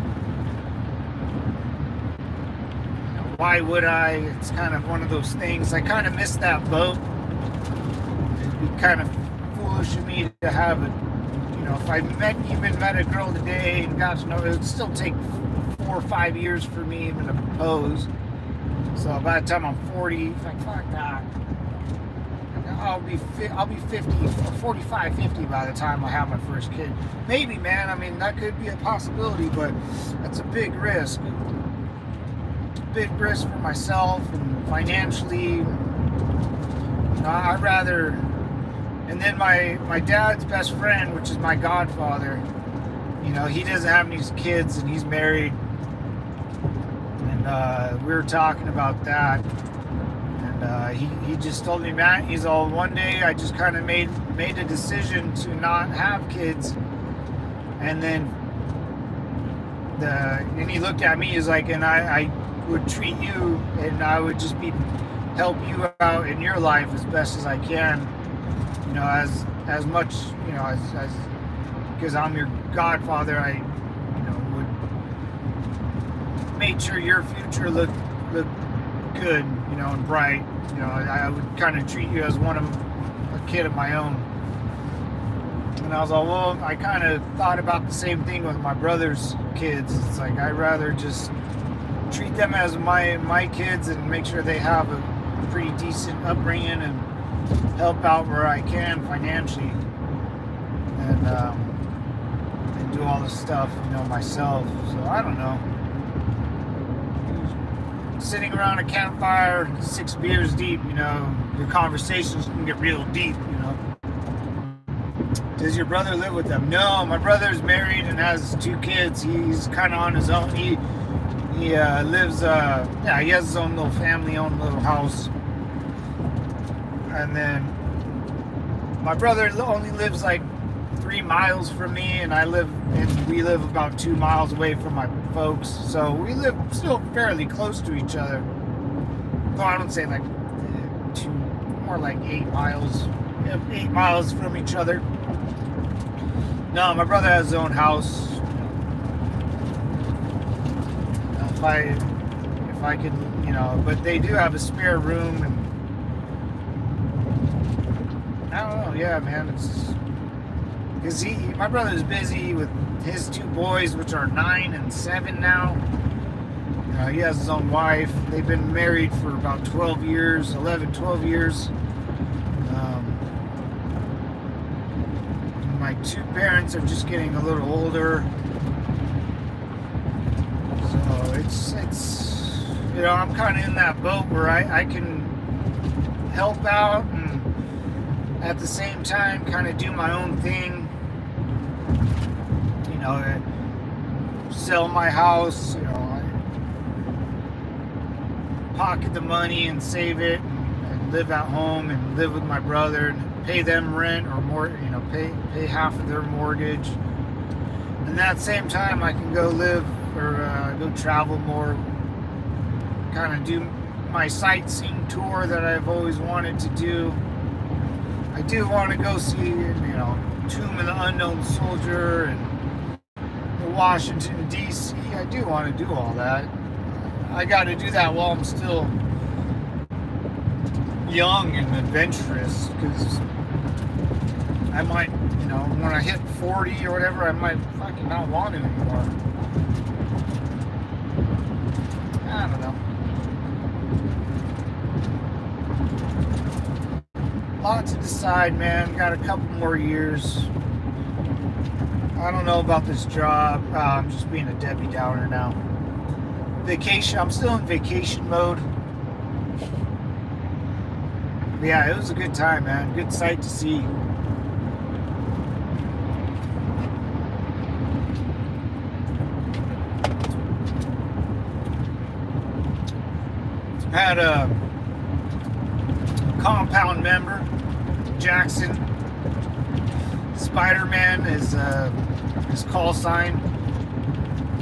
You know, why would I? It's kind of one of those things. I kind of missed that boat. It'd be kind of foolish of me to have it. You know, if I even met a girl today and got to know her, it would still take 4 or 5 years for me even to propose. So by the time I'm 40, it's like, fuck that. I'll be 50, 45, 50 by the time I have my first kid. Maybe, man. I mean, that could be a possibility, but that's a big risk. Big risk for myself and financially. You know, I'd rather. And then my dad's best friend, which is my godfather, you know, he doesn't have any kids and he's married. And we were talking about that. He just told me, Matt, he's all, one day I just kind of made a decision to not have kids, and then and he looked at me, he's like, and I would treat you, and I would just help you out in your life as best as I can, you know, as much, you know, as because I'm your godfather, I, you know, would made sure your future looked good, you know, and bright. You know, I would kind of treat you as a kid of my own. And I was like, well, I kind of thought about the same thing with my brother's kids. It's like I'd rather just treat them as my kids and make sure they have a pretty decent upbringing and help out where I can financially, and do all this stuff, you know, myself. So I don't know. Sitting around a campfire, 6 beers deep, you know, your conversations can get real deep, you know. Does your brother live with them? No, my brother's married and has 2 kids. He's kind of on his own. He lives, he has his own little family, own little house. And then my brother only lives like 3 miles from me, and we live about 2 miles away from my folks. So we live still fairly close to each other. Though I don't say like 2, more like 8 miles. 8 miles from each other. No, my brother has his own house. If I could, you know, but they do have a spare room, and I don't know. Yeah, man, it's because my brother's busy with his 2 boys, which are 9 and 7 now. He has his own wife. They've been married for about 12 years, 11, 12 years. My 2 parents are just getting a little older. So it's you know, I'm kind of in that boat where I can help out and at the same time kind of do my own thing. You know, sell my house, you know, pocket the money and save it, and live at home and live with my brother and pay them rent or more, you know, pay half of their mortgage. And at the same time, I can go live or go travel more, kind of do my sightseeing tour that I've always wanted to do. I do want to go see, you know, Tomb of the Unknown Soldier and the Washington, D.C. I do want to do all that. I got to do that while I'm still young and adventurous, because I might, you know, when I hit 40 or whatever, I might fucking not want to anymore. I don't know. Lot to decide, man. Got a couple more years. I don't know about this job. I'm just being a Debbie Downer now. Vacation. I'm still in vacation mode. But yeah, it was a good time, man. Good sight to see. Had a compound member, Jackson. Spider-Man is his call sign.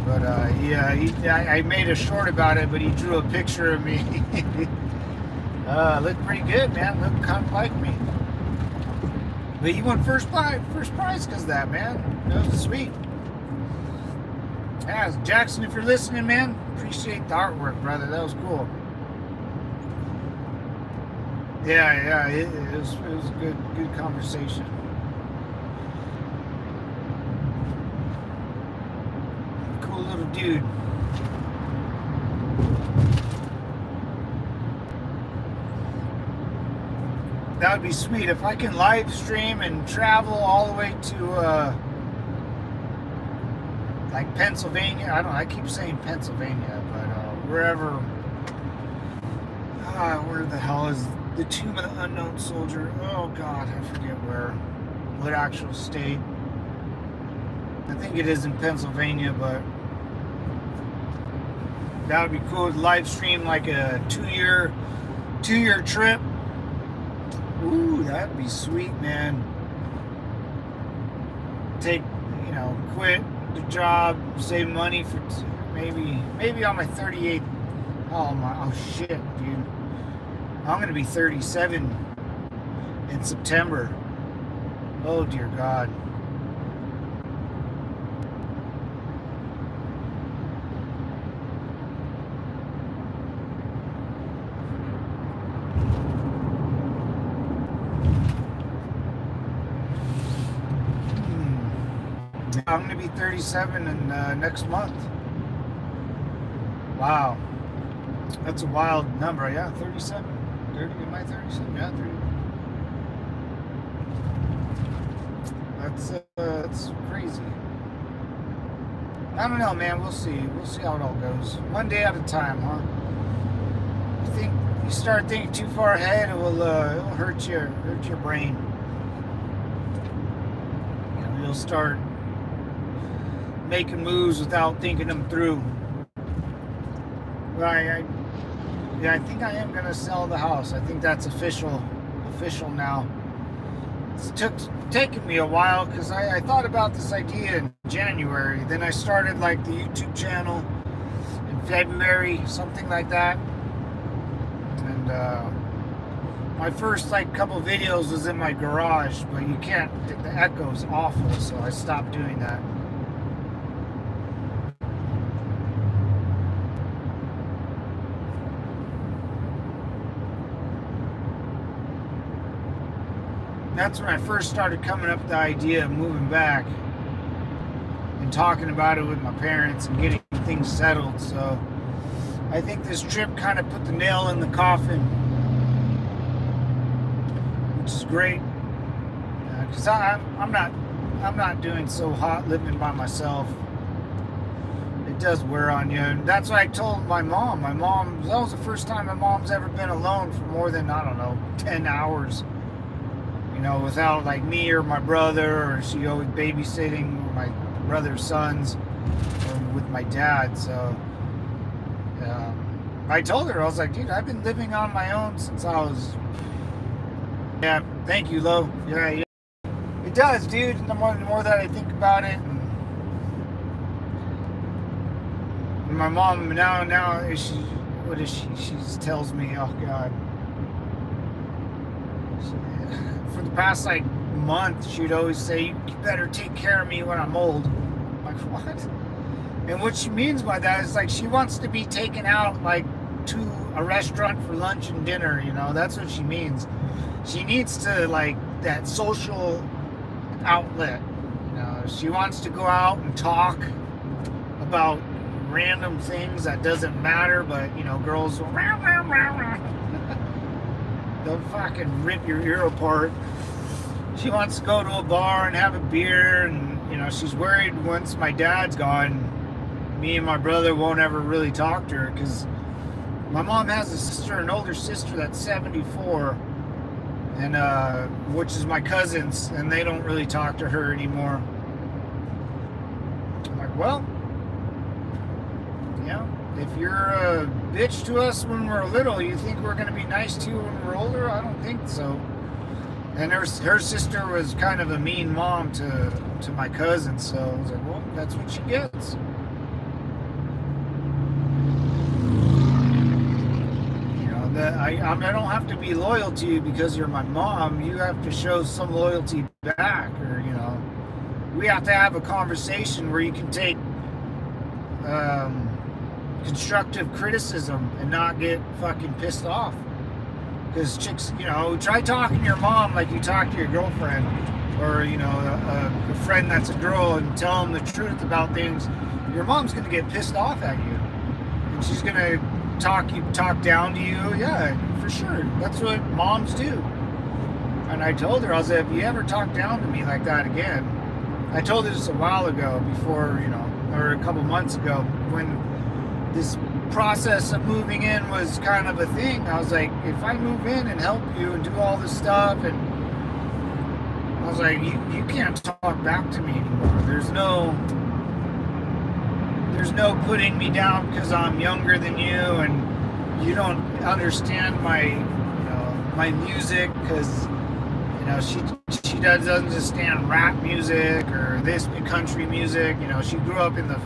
But I made a short about it, but he drew a picture of me. Looked pretty good, man. Looked kind of like me. But he won first prize because of that, man. That was sweet. Yeah, Jackson, if you're listening, man, appreciate the artwork, brother. That was cool. Yeah, it was a good conversation. Cool little dude. That would be sweet if I can live stream and travel all the way to like Pennsylvania. I keep saying Pennsylvania, but wherever. Where the hell is the Tomb of the Unknown Soldier? Oh God, I forget what actual state. I think it is in Pennsylvania, but that would be cool to live stream like a two-year trip. Ooh, that'd be sweet, man. Quit the job, save money for maybe on my 38th. Oh shit, dude. I'm gonna be 37 in September. Oh dear God. I'm going to be 37 in next month. Wow. That's a wild number. Yeah, 37. 30, am I 37? Yeah, 30. That's crazy. I don't know, man. We'll see. We'll see how it all goes. One day at a time, huh? You start thinking too far ahead, it'll hurt your brain. You'll start making moves without thinking them through. But I think I am gonna sell the house. I think that's official now. It's taken me a while because I thought about this idea in January. Then I started like the YouTube channel in February, something like that. And my first like couple videos was in my garage, but you can't. The echo's awful, so I stopped doing that. That's when I first started coming up with the idea of moving back and talking about it with my parents and getting things settled. So I think this trip kind of put the nail in the coffin, which is great, because I'm not doing so hot living by myself. It does wear on you, and that's what I told my mom. That was the first time my mom's ever been alone for more than, I don't know, 10 hours. Without like me or my brother, or she always babysitting my brother's sons, or with my dad. So I told her, I was like, dude, I've been living on my own since I was. Yeah, thank you, Lo. Yeah. It does, dude. The more that I think about it, and my mom now what is she? She tells me, oh God. For the past like month, she'd always say, you better take care of me when I'm old. I'm like, what? And what she means by that is like she wants to be taken out like to a restaurant for lunch and dinner. That's what she means. She needs to like that social outlet. She wants to go out and talk about random things that doesn't matter, but girls will they'll fucking rip your ear apart. She wants to go to a bar and have a beer, and she's worried once my dad's gone, me and my brother won't ever really talk to her, because my mom has an older sister that's 74, and which is my cousins, and they don't really talk to her anymore. I'm like, well, if you're a bitch to us when we're little, you think we're going to be nice to you when we're older? I don't think so. And her sister was kind of a mean mom to my cousin, so I was like, well, that's what she gets. I don't have to be loyal to you because you're my mom. You have to show some loyalty back, or we have to have a conversation where you can take constructive criticism and not get fucking pissed off. Because chicks, try talking to your mom like you talk to your girlfriend, or a friend that's a girl, and tell them the truth about things. Your mom's gonna get pissed off at you, and she's gonna talk down to you. Yeah, for sure. That's what moms do. And I told her, I was like, if you ever talk down to me like that again. I told her this a while ago, before or a couple months ago, when this process of moving in was kind of a thing. I was like, if I move in and help you and do all this stuff, and I was like, you can't talk back to me anymore. There's no putting me down because I'm younger than you, and you don't understand my my music, because she doesn't understand rap music or this country music. She grew up in the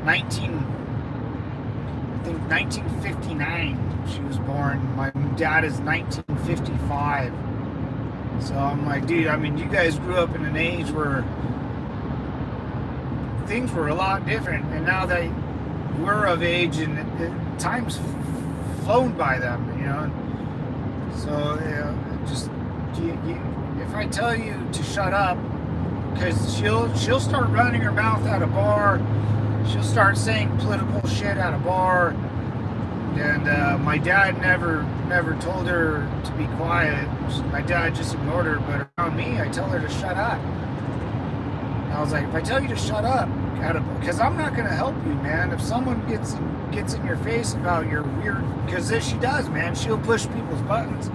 1959 she was born. My dad is 1955. So I'm like, dude, you guys grew up in an age where things were a lot different, and now that we're of age, and time's flown by them, So just if I tell you to shut up, because she'll start running her mouth at a bar. She'll start saying political shit at a bar. And my dad never told her to be quiet. My dad just ignored her. But around me, I tell her to shut up. And I was like, if I tell you to shut up, because I'm not going to help you, man. If someone gets in your face about your weird, because she does, man. She'll push people's buttons.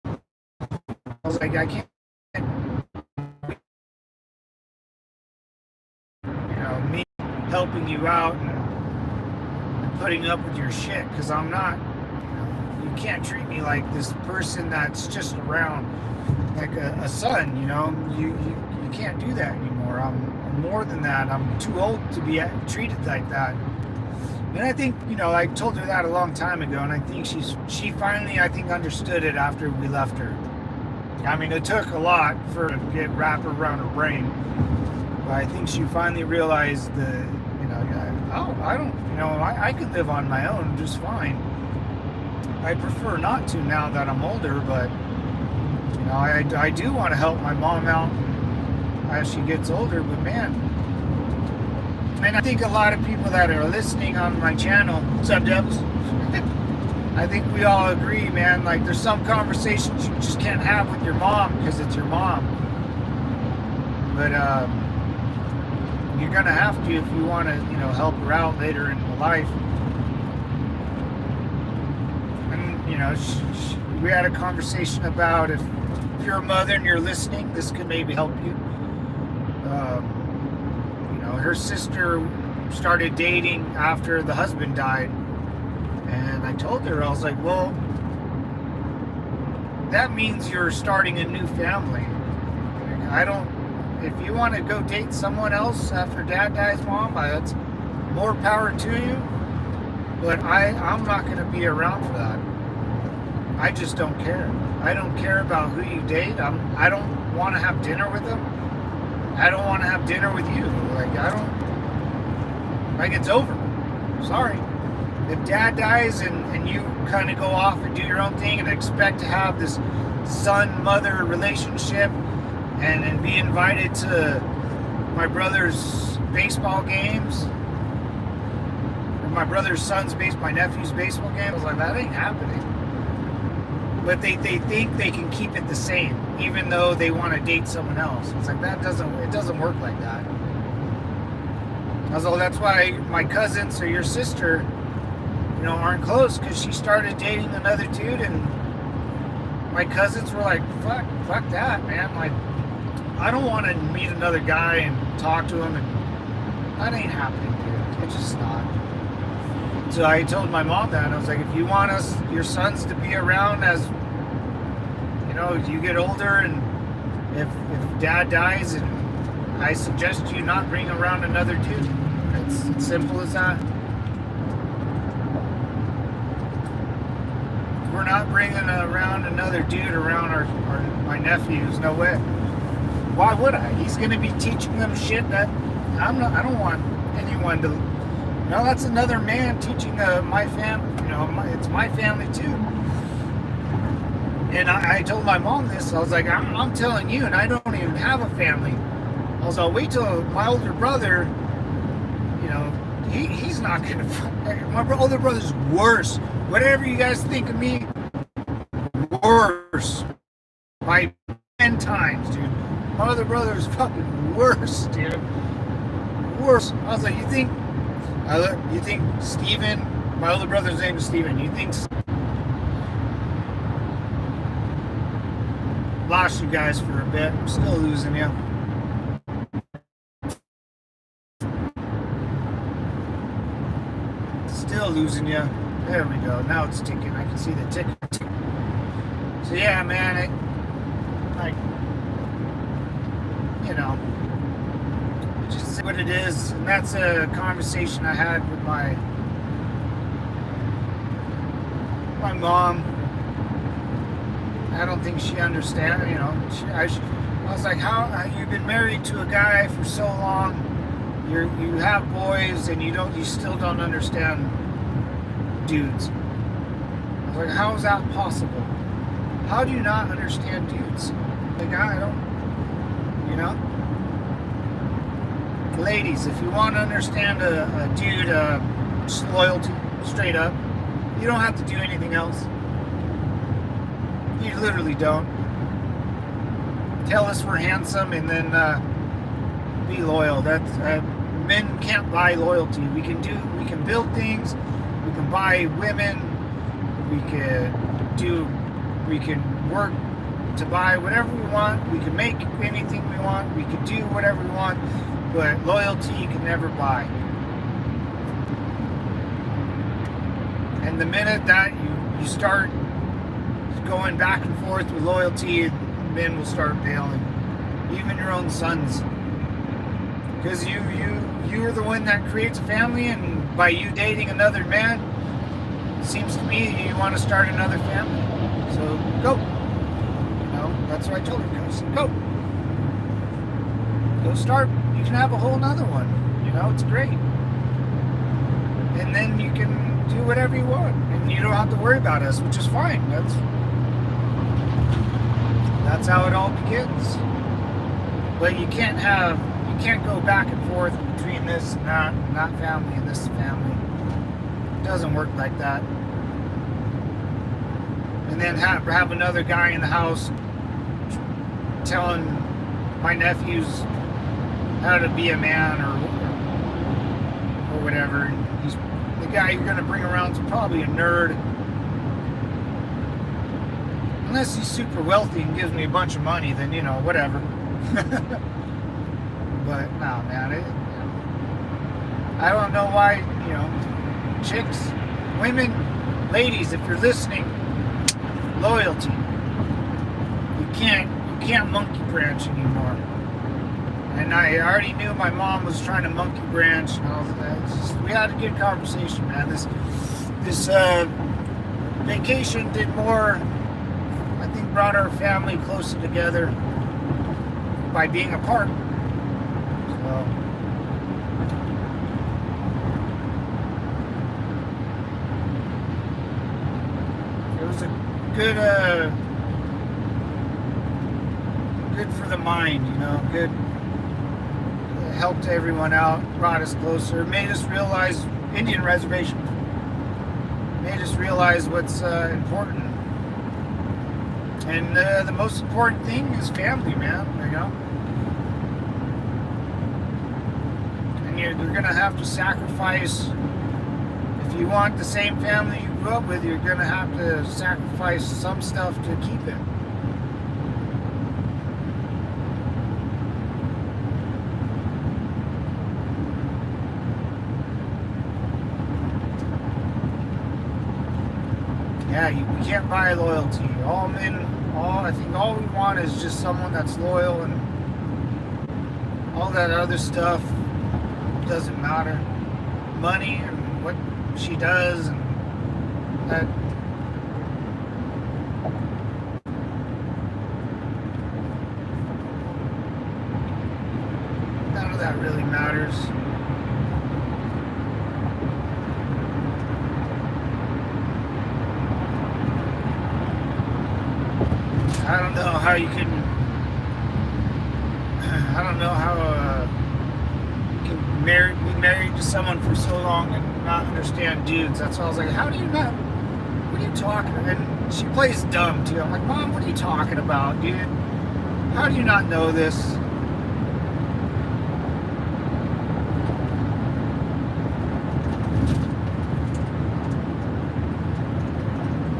I was like, I can't, me helping you out and putting up with your shit, because I'm not, you can't treat me like this person that's just around like a son, you can't do that anymore. I'm more than that. I'm too old to be treated like that. And I think, I told her that a long time ago, and I think she finally, I think, understood it after we left her. I mean, it took a lot for her to get wrapped around her brain, but I think she finally realized that, I could live on my own just fine. I prefer not to now that I'm older, but, I do want to help my mom out as she gets older, but man, and I think a lot of people that are listening on my channel, Sub-Devs, I think we all agree, man, like there's some conversations you just can't have with your mom because it's your mom. But you're gonna have to if you want to, help her out later in life. And we had a conversation about if you're a mother and you're listening, this could maybe help you. Her sister started dating after the husband died, and I told her, I was like, well, that means you're starting a new family. If you want to go date someone else after dad dies, mom, that's more power to you, but I'm not going to be around for that. I just don't care. I don't care about who you date. I don't want to have dinner with them. I don't want to have dinner with you. It's over. Sorry. If dad dies and you kind of go off and do your own thing and expect to have this son-mother relationship and be invited to my brother's baseball games, or my my nephew's baseball game, I was like, that ain't happening. But they think they can keep it the same, even though they want to date someone else. It's like, it doesn't work like that. I was like, that's why my cousins or your sister, aren't close, because she started dating another dude, and my cousins were like, fuck that, man. Like, I don't want to meet another guy and talk to him, and that ain't happening, dude. It's just not. So I told my mom that, and I was like, if you want your sons to be around as, you get older, and if dad dies, and I suggest you not bring around another dude. It's simple as that. We're not bringing around another dude around my nephews. No way. Why would I? He's going to be teaching them shit that I don't want anyone to. That's another man teaching my family. It's my family too. And I told my mom this. I was like, I'm telling you, and I don't even have a family. I was like, wait till my older brother. He's not gonna. My older brother's worse. Whatever you guys think of me, worse by 10 times, dude. My older brother is fucking worse, dude. Worse. I was like, you think Steven, my older brother's name is Steven, you think, lost you guys for a bit, I'm still losing you. Still losing you. There we go. Now it's ticking. I can see the ticker. So yeah, man, just what it is. And that's a conversation I had with my mom. I don't think she understands. I was like, how you've been married to a guy for so long? You have boys, and you still don't understand dudes. I was like, how is that possible? How do you not understand dudes? Like, I don't, ladies, if you want to understand a dude, just loyalty, straight up, you don't have to do anything else. You literally don't. Tell us we're handsome and then be loyal. That's men can't buy loyalty. We can build things. We can buy women. We can work to buy whatever we want. We can make anything we want. We can do whatever we want. But loyalty you can never buy. And the minute that you start going back and forth with loyalty, men will start bailing. Even your own sons. Because you are the one that creates a family, and by you dating another man, it seems to me you want to start another family. So go. That's what I told her. Go. Go start. You can have a whole nother one. It's great. And then you can do whatever you want. And you don't have to worry about us, which is fine. That's how it all begins. But you can't go back and forth between this and that, and that family and this family. It doesn't work like that. And then have another guy in the house telling my nephews how to be a man or whatever. He's the guy you're going to bring around is probably a nerd. Unless he's super wealthy and gives me a bunch of money, then, whatever. But, no, man. I don't know why, chicks, women, ladies, if you're listening, loyalty. You can't monkey branch anymore. And I already knew my mom was trying to monkey branch. And we had a good conversation, man. This vacation did more, I think, brought our family closer together by being apart. So it was a good for the mind, good. It helped everyone out, brought us closer, made us realize Indian reservation, made us realize what's important. And the most important thing is family, man, And you're going to have to sacrifice. If you want the same family you grew up with, you're going to have to sacrifice some stuff to keep it. Yeah, you can't buy loyalty. I think all we want is just someone that's loyal, and all that other stuff doesn't matter. Money and what she does and that. None of that really matters. I don't know how you can. I don't know how you can be married to someone for so long and not understand dudes. That's why I was like, how do you not? What are you talking about? And she plays dumb too. I'm like, Mom, what are you talking about, dude? How do you not know this?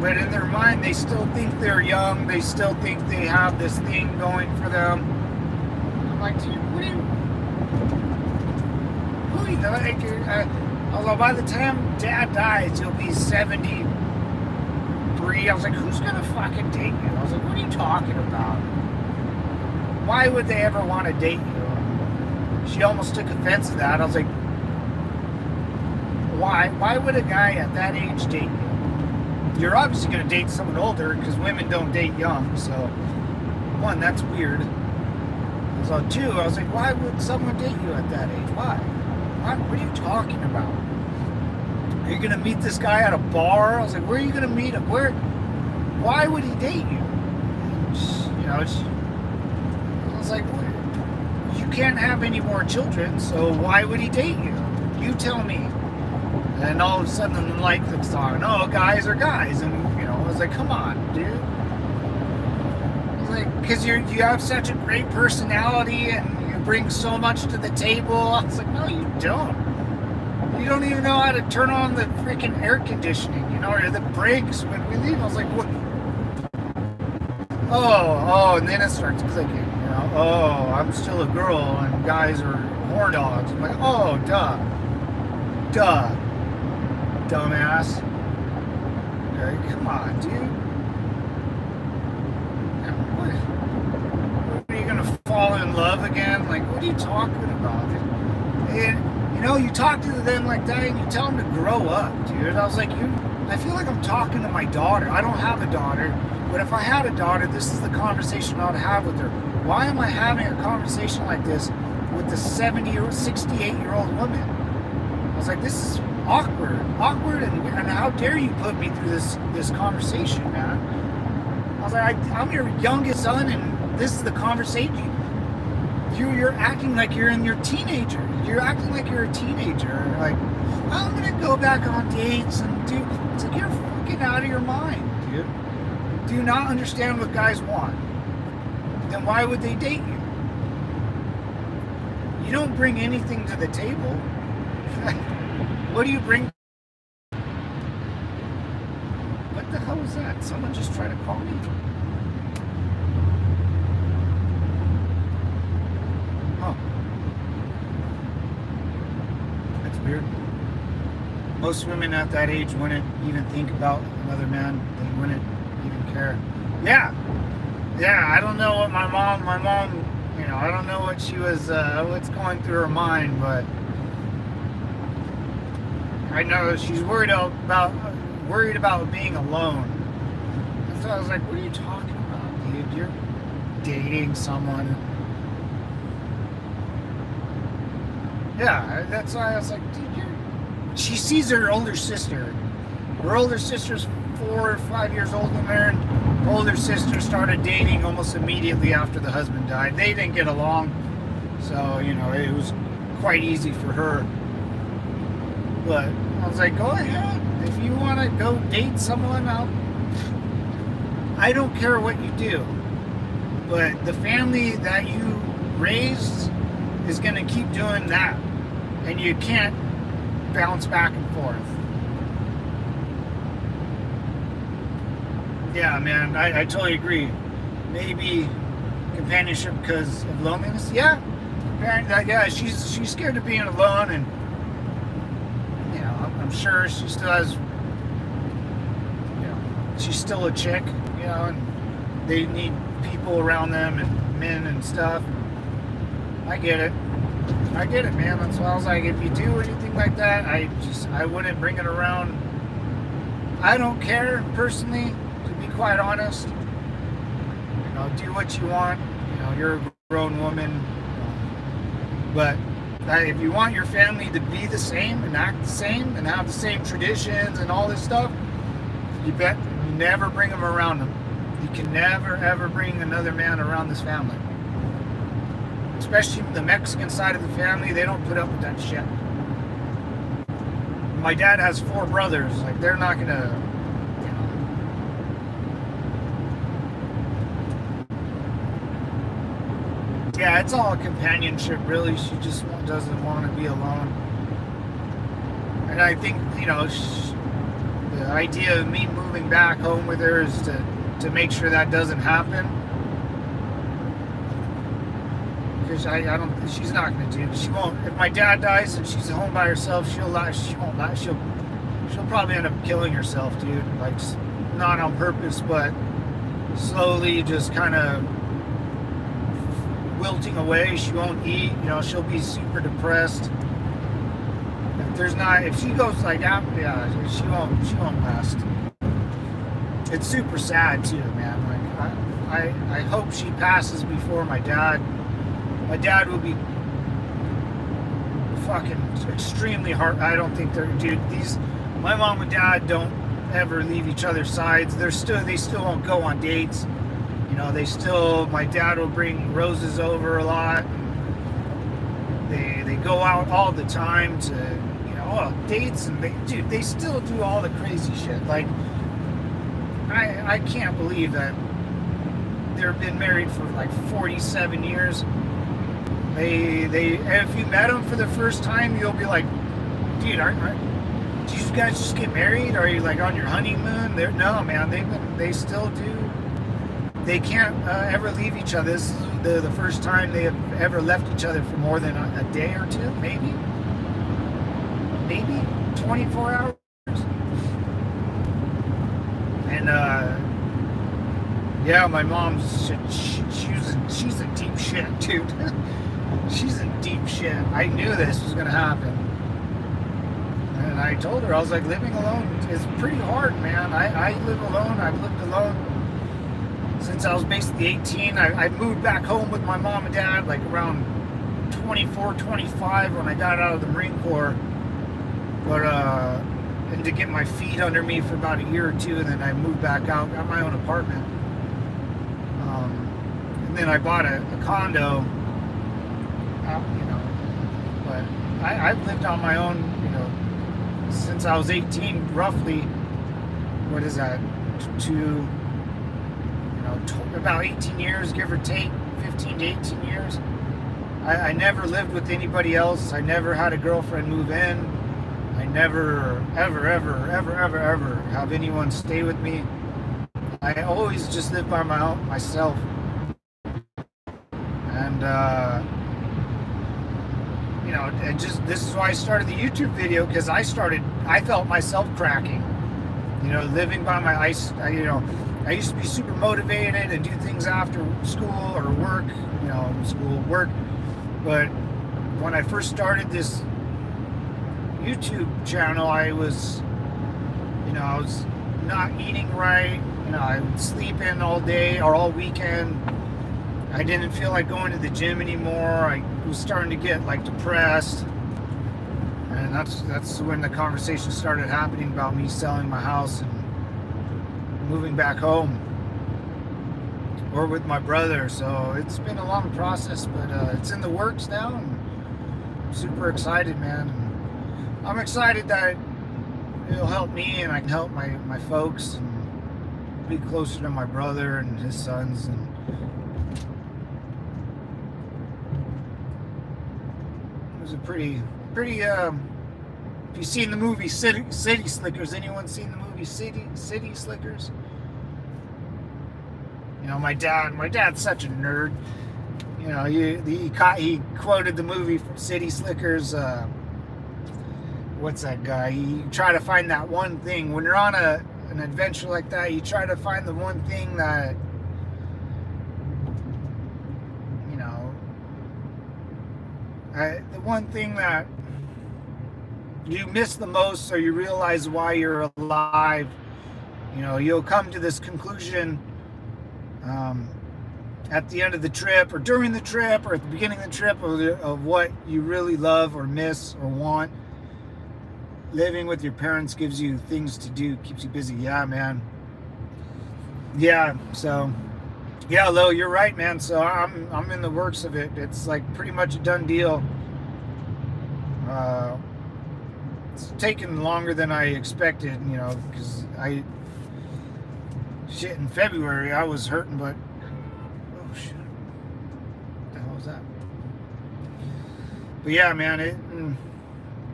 But in their mind, they still think they're young. They still think they have this thing going for them. I'm like, dude, although by the time Dad dies, he'll be 73. I was like, who's gonna fucking date you? I was like, what are you talking about? Why would they ever want to date you? She almost took offense to that. I was like, why? Why would a guy at that age date you? You're obviously going to date someone older because women don't date young. So, one, that's weird. So, two, I was like, why would someone date you at that age? Why? What are you talking about? Are you going to meet this guy at a bar? I was like, where are you going to meet him? Why would he date you? I was like, you can't have any more children, so why would he date you? You tell me. And all of a sudden the light clicks on. Oh, guys are guys. And, I was like, come on, dude. I was like, because you have such a great personality and you bring so much to the table. I was like, no, you don't. You don't even know how to turn on the freaking air conditioning, or the brakes when we leave. I was like, what? Oh, and then it starts clicking, Oh, I'm still a girl and guys are horn dogs. I'm like, oh, duh, dumbass. Like, come on, dude. What are you gonna fall in love again? Like, what are you talking about? And you talk to them like that and you tell them to grow up, dude. I was like, I feel like I'm talking to my daughter. I don't have a daughter, but if I had a daughter, this is the conversation I would have with her. Why am I having a conversation like this with the 68-year-old woman? I was like, this is awkward, and how dare you put me through this conversation, man? I was like, I'm your youngest son, and this is the conversation. You're acting like you're in your teenager. You're acting like you're a teenager. Like, I'm gonna go back on dates and do. It's like, you're fucking out of your mind, dude. Do you not understand what guys want? Then why would they date you? You don't bring anything to the table. What do you bring? What the hell was that? Someone just tried to call me? Oh. That's weird. Most women at that age wouldn't even think about another man. They wouldn't even care. Yeah, I don't know what my mom, I don't know what she was, what's going through her mind, but I know she's worried about being alone. And so I was like, what are you talking about, dude? You're dating someone. Yeah, that's why I was like, dude, she sees her older sister. Her older sister's 4 or 5 years older than her, and her older sister started dating almost immediately after the husband died. They didn't get along, so, it was quite easy for her. But I was like, go ahead. If you want to go date someone, I don't care what you do. But the family that you raised is going to keep doing that. And you can't bounce back and forth. Yeah, man, I totally agree. Maybe companionship because of loneliness. Yeah, she's scared of being alone, and I'm sure she still has. She's still a chick, and they need people around them and men and stuff. I get it, man. That's why I was like, if you do anything like that, I wouldn't bring it around. I don't care personally. Quite honest, do what you want. You're a grown woman, but if you want your family to be the same and act the same and have the same traditions and all this stuff, you never bring them around them. You can never ever bring another man around this family, especially the Mexican side of the family. They don't put up with that shit. My dad has 4 brothers. Like, they're not gonna. Yeah, it's all companionship, really. She just doesn't want to be alone. And I think, the idea of me moving back home with her is to make sure that doesn't happen. Because she's not going to do it. She won't. If my dad dies and she's home by herself, she'll probably end up killing herself, dude. Like, not on purpose, but slowly just kind of wilting away. She won't eat, she'll be super depressed. If she goes like that, she won't last. It's super sad too, man. Like, I hope she passes before my dad. My dad will be fucking extremely hard. I don't think my mom and dad don't ever leave each other's sides. They still won't go on dates. My dad will bring roses over a lot. They go out all the time to, dates, and they still do all the crazy shit. Like, I can't believe that they've been married for like 47 years. If you met them for the first time, you'll be like, dude, did you guys just get married? Are you like on your honeymoon? No, man, they still do. They can't ever leave each other. This is the first time they have ever left each other for more than a day or two, maybe 24 hours. And yeah, my mom's she's in deep shit, dude. She's in deep shit. I knew this was gonna happen, and I told her, I was like, living alone is pretty hard, man. I live alone. I've lived alone since I was basically 18. I moved back home with my mom and dad like around 24, 25 when I got out of the Marine Corps. But and to get my feet under me for about a year or two, and then I moved back out, got my own apartment. And then I bought a condo. But I've lived on my own, since I was 18, roughly. What is that? About 18 years, give or take, 15 to 18 years. I never lived with anybody else. I never had a girlfriend move in. I never, ever have anyone stay with me. I always just lived by myself. And, this is why I started the YouTube video, because I felt myself cracking. Living by I used to be super motivated and do things after school or work, work. But when I first started this YouTube channel, I was not eating right. I would sleep in all day or all weekend. I didn't feel like going to the gym anymore. I was starting to get like depressed. And that's when the conversation started happening about me selling my house and moving back home, or with my brother. So it's been a long process, but it's in the works now, and I'm super excited, man. And I'm excited that it'll help me, and I can help my folks and be closer to my brother and his sons. And it was a pretty if you've seen the movie City Slickers, anyone seen the movie City Slickers? My dad's such a nerd. He quoted the movie from City Slickers. What's that guy? You try to find that one thing. When you're on an adventure like that, you try to find the one thing that, the one thing that you miss the most, so you realize why you're alive. You'll come to this conclusion at the end of the trip, or during the trip, or at the beginning of the trip, of what you really love or miss or want. Living with your parents gives you things to do, keeps you busy. Yeah, man. Yeah, so yeah, Lo, you're right, man. So I'm in the works of it. It's like pretty much a done deal. It's taken longer than I expected, because in February I was hurting, but oh shit, what the hell was that? But yeah, man,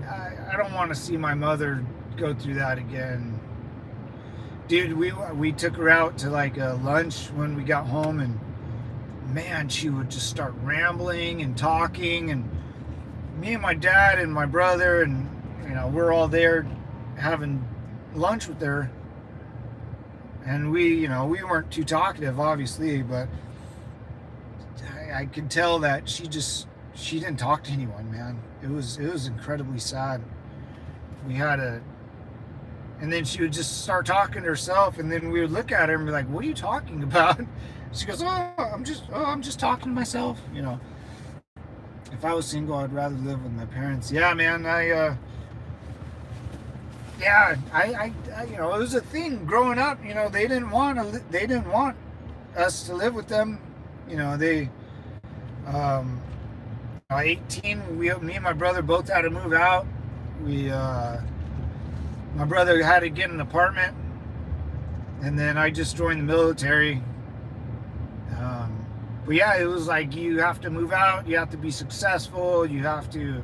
I don't want to see my mother go through that again, dude. We took her out to like a lunch when we got home, and man, she would just start rambling and talking, and me and my dad and my brother, and we're all there having lunch with her, and we weren't too talkative, obviously, but I could tell that she didn't talk to anyone, man. It was incredibly sad. And then she would just start talking to herself, and then we would look at her and be like, "What are you talking about?" She goes, I'm just talking to myself." If I was single, I'd rather live with my parents. Yeah, man, I it was a thing growing up. They didn't want us to live with them. They 18, me and my brother both had to move out. My brother had to get an apartment, and then I just joined the military. But yeah, it was like you have to move out, you have to be successful, you have to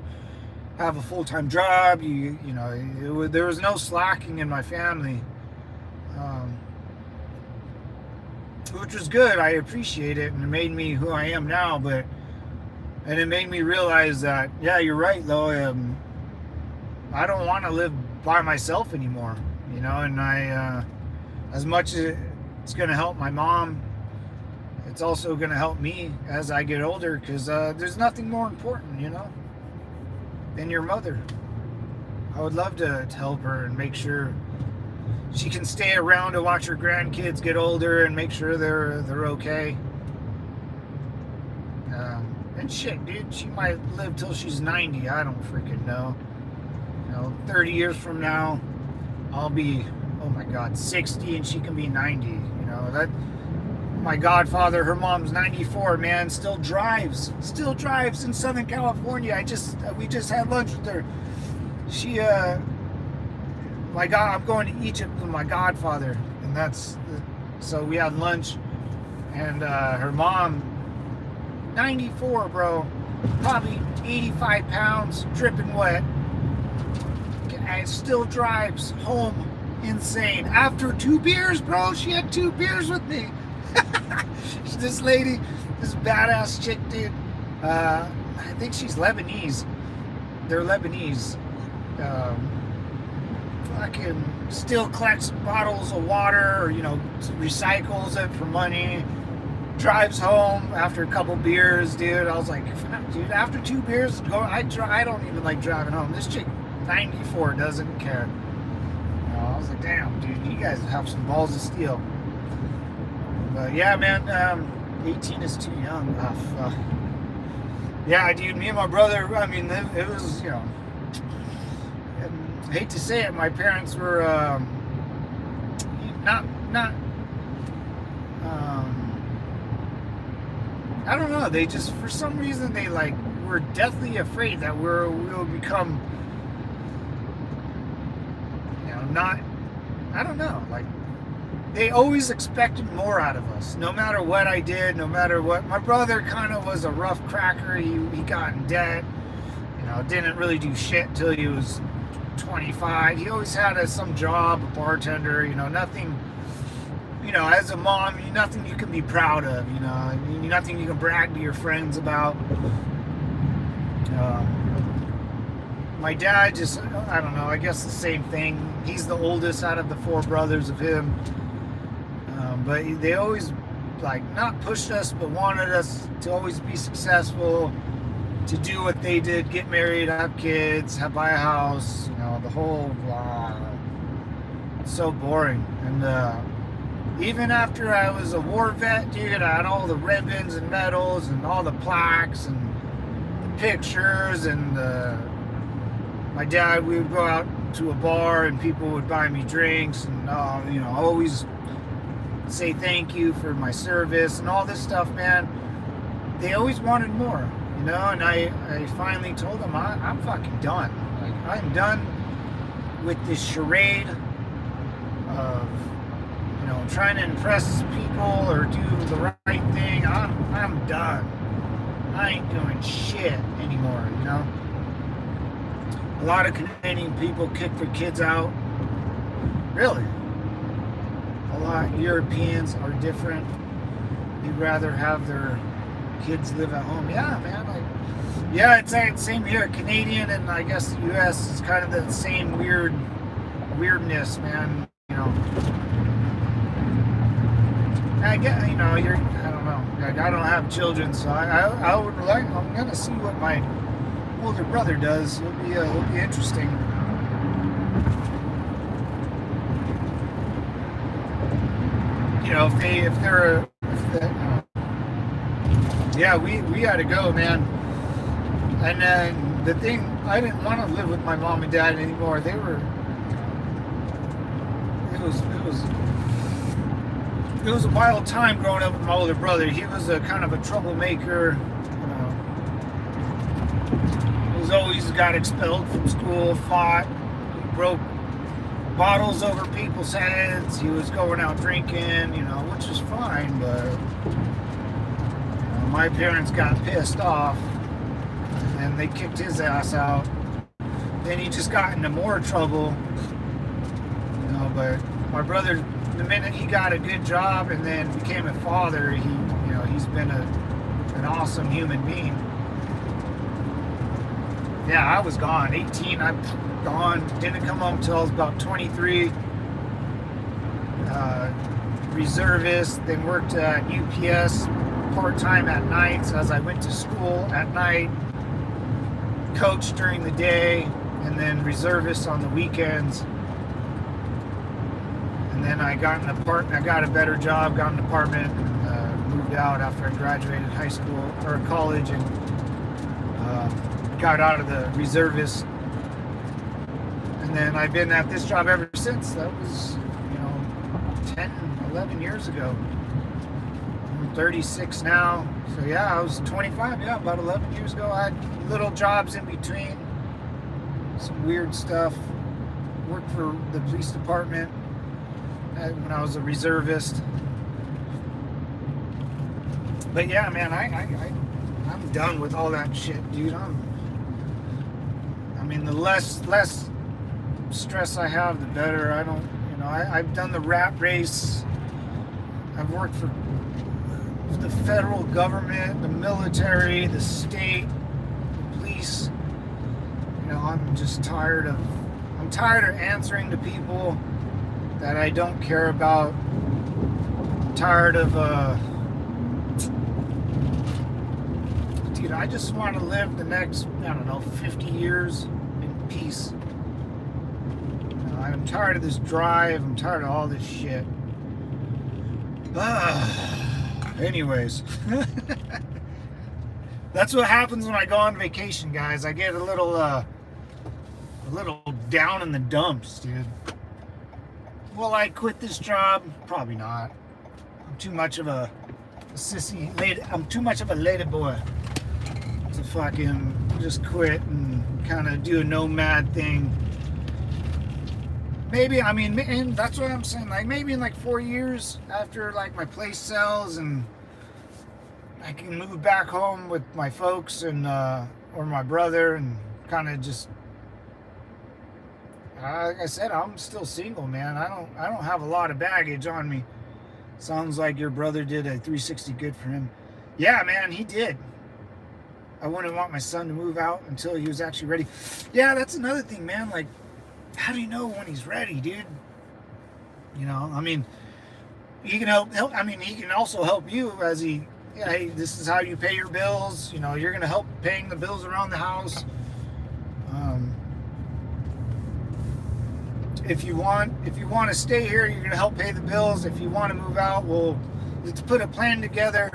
have a full-time job. There was no slacking in my family, which was good. I appreciate it, and it made me who I am now. And it made me realize that, yeah, you're right, though. I don't want to live by myself anymore, and as much as it's going to help my mom, it's also going to help me as I get older, because there's nothing more important, than your mother. I would love to help her and make sure she can stay around to watch her grandkids get older and make sure they're okay. And shit, dude, she might live till she's 90. I don't freaking know. 30 years from now, I'll be, oh my God, 60, and she can be 90. That. My godfather, her mom's 94, man, still drives in Southern California. We just had lunch with her. I'm going to Egypt with my godfather, and so we had lunch, and her mom, 94, bro, probably 85 pounds, dripping wet, and still drives home insane. After 2 beers, bro, she had 2 beers with me. This lady, this badass chick, dude, I think she's Lebanese. They're Lebanese. Fucking still collects bottles of water, or recycles it for money. Drives home after a couple beers, dude. I was like, dude, after 2 beers, I don't even like driving home. This chick, 94, doesn't care. I was like, damn, dude, you guys have some balls of steel. But yeah, man, 18 is too young. Yeah, dude, me and my brother, I mean, it was, I hate to say it, my parents were not I don't know, they just, for some reason, they were deathly afraid that we'll become, not, I don't know, they always expected more out of us, no matter what I did, no matter what. My brother kind of was a rough cracker. He got in debt, didn't really do shit till he was 25. He always had some job, a bartender, nothing, as a mom, nothing you can be proud of, nothing you can brag to your friends about. My dad just, I don't know, I guess the same thing. He's the oldest out of the 4 brothers of him. But they always, not pushed us, but wanted us to always be successful, to do what they did, get married, have kids, buy a house, the whole blah. It's so boring. And even after I was a war vet, dude, I had all the ribbons and medals and all the plaques and the pictures, and my dad, we would go out to a bar and people would buy me drinks, and always say thank you for my service and all this stuff, man. They always wanted more, and I finally told them I'm fucking done. I'm done with this charade of trying to impress people or do the right thing. I'm done. I ain't doing shit anymore, A lot of Canadian people kick their kids out. Really? A lot. Europeans are different. They'd rather have their kids live at home. Yeah, man. Yeah, it's the same here. Canadian and I guess the U.S. is kind of the same weirdness, man. I get, I don't know. I don't have children, so I'm gonna see what my older brother does. It'll be interesting. Yeah, we had to go, man. And then the thing, I didn't want to live with my mom and dad anymore. It was a wild time growing up with my older brother. He was a kind of a troublemaker, always got expelled from school, fought, broke bottles over people's heads. He was going out drinking, which was fine, but my parents got pissed off and they kicked his ass out. Then he just got into more trouble, but my brother, the minute he got a good job and then became a father, he's been an awesome human being. Yeah, I was gone. 18, I'm gone. Didn't come home till I was about 23. Reservist, then worked at UPS part-time at nights as I went to school at night. Coached during the day, and then reservist on the weekends. And then I got an apartment. I got a better job, got an apartment, and moved out after I graduated high school or college, and got out of the reservist. And then I've been at this job ever since. That was 10, 11 years ago. I'm 36 now. So yeah, I was 25, about 11 years ago. I had little jobs in between, some weird stuff. Worked for the police department when I was a reservist. But yeah, man, I'm done with all that shit, dude. The less stress I have, the better. I've done the rat race. I've worked for the federal government, the military, the state, the police. I'm just tired of answering to people that I don't care about. I'm tired of dude, I just want to live the next, 50 years in peace. I'm tired of this drive. I'm tired of all this shit. Anyways. That's what happens when I go on vacation, guys. I get a little down in the dumps, dude. Will I quit this job? Probably not. I'm too much of a sissy lady. I'm too much of a lady boy to fucking just quit and kind of do a nomad thing. Maybe, and that's what I'm saying. Like maybe in 4 years after my place sells and I can move back home with my folks and or my brother and kind of just. Like I said, I'm still single, man. I don't have a lot of baggage on me. Sounds like your brother did a 360 good for him. Yeah, man, he did. I wouldn't want my son to move out until he was actually ready. Yeah, that's another thing, man. How do you know when he's ready, dude? He can help. He can also help you as he. Yeah, hey, this is how you pay your bills. You're gonna help paying the bills around the house. If you want to stay here, you're gonna help pay the bills. If you want to move out, let's put a plan together.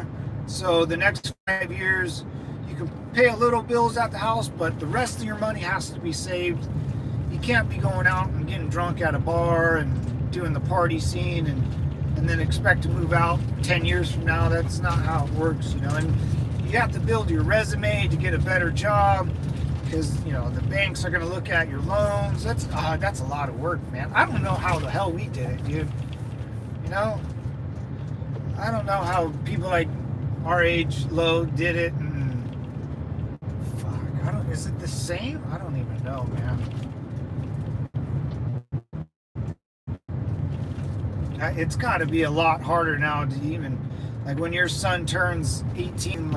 So the next 5 years, you can pay a little bills at the house, but the rest of your money has to be saved. You can't be going out and getting drunk at a bar and doing the party scene and then expect to move out 10 years from now. That's not how it works, And you have to build your resume to get a better job because, the banks are going to look at your loans. That's a lot of work, man. I don't know how the hell we did it, dude. I don't know how people like our age low did it. And fuck, is it the same? I don't even know, man. It's got to be a lot harder now to even, when your son turns 18,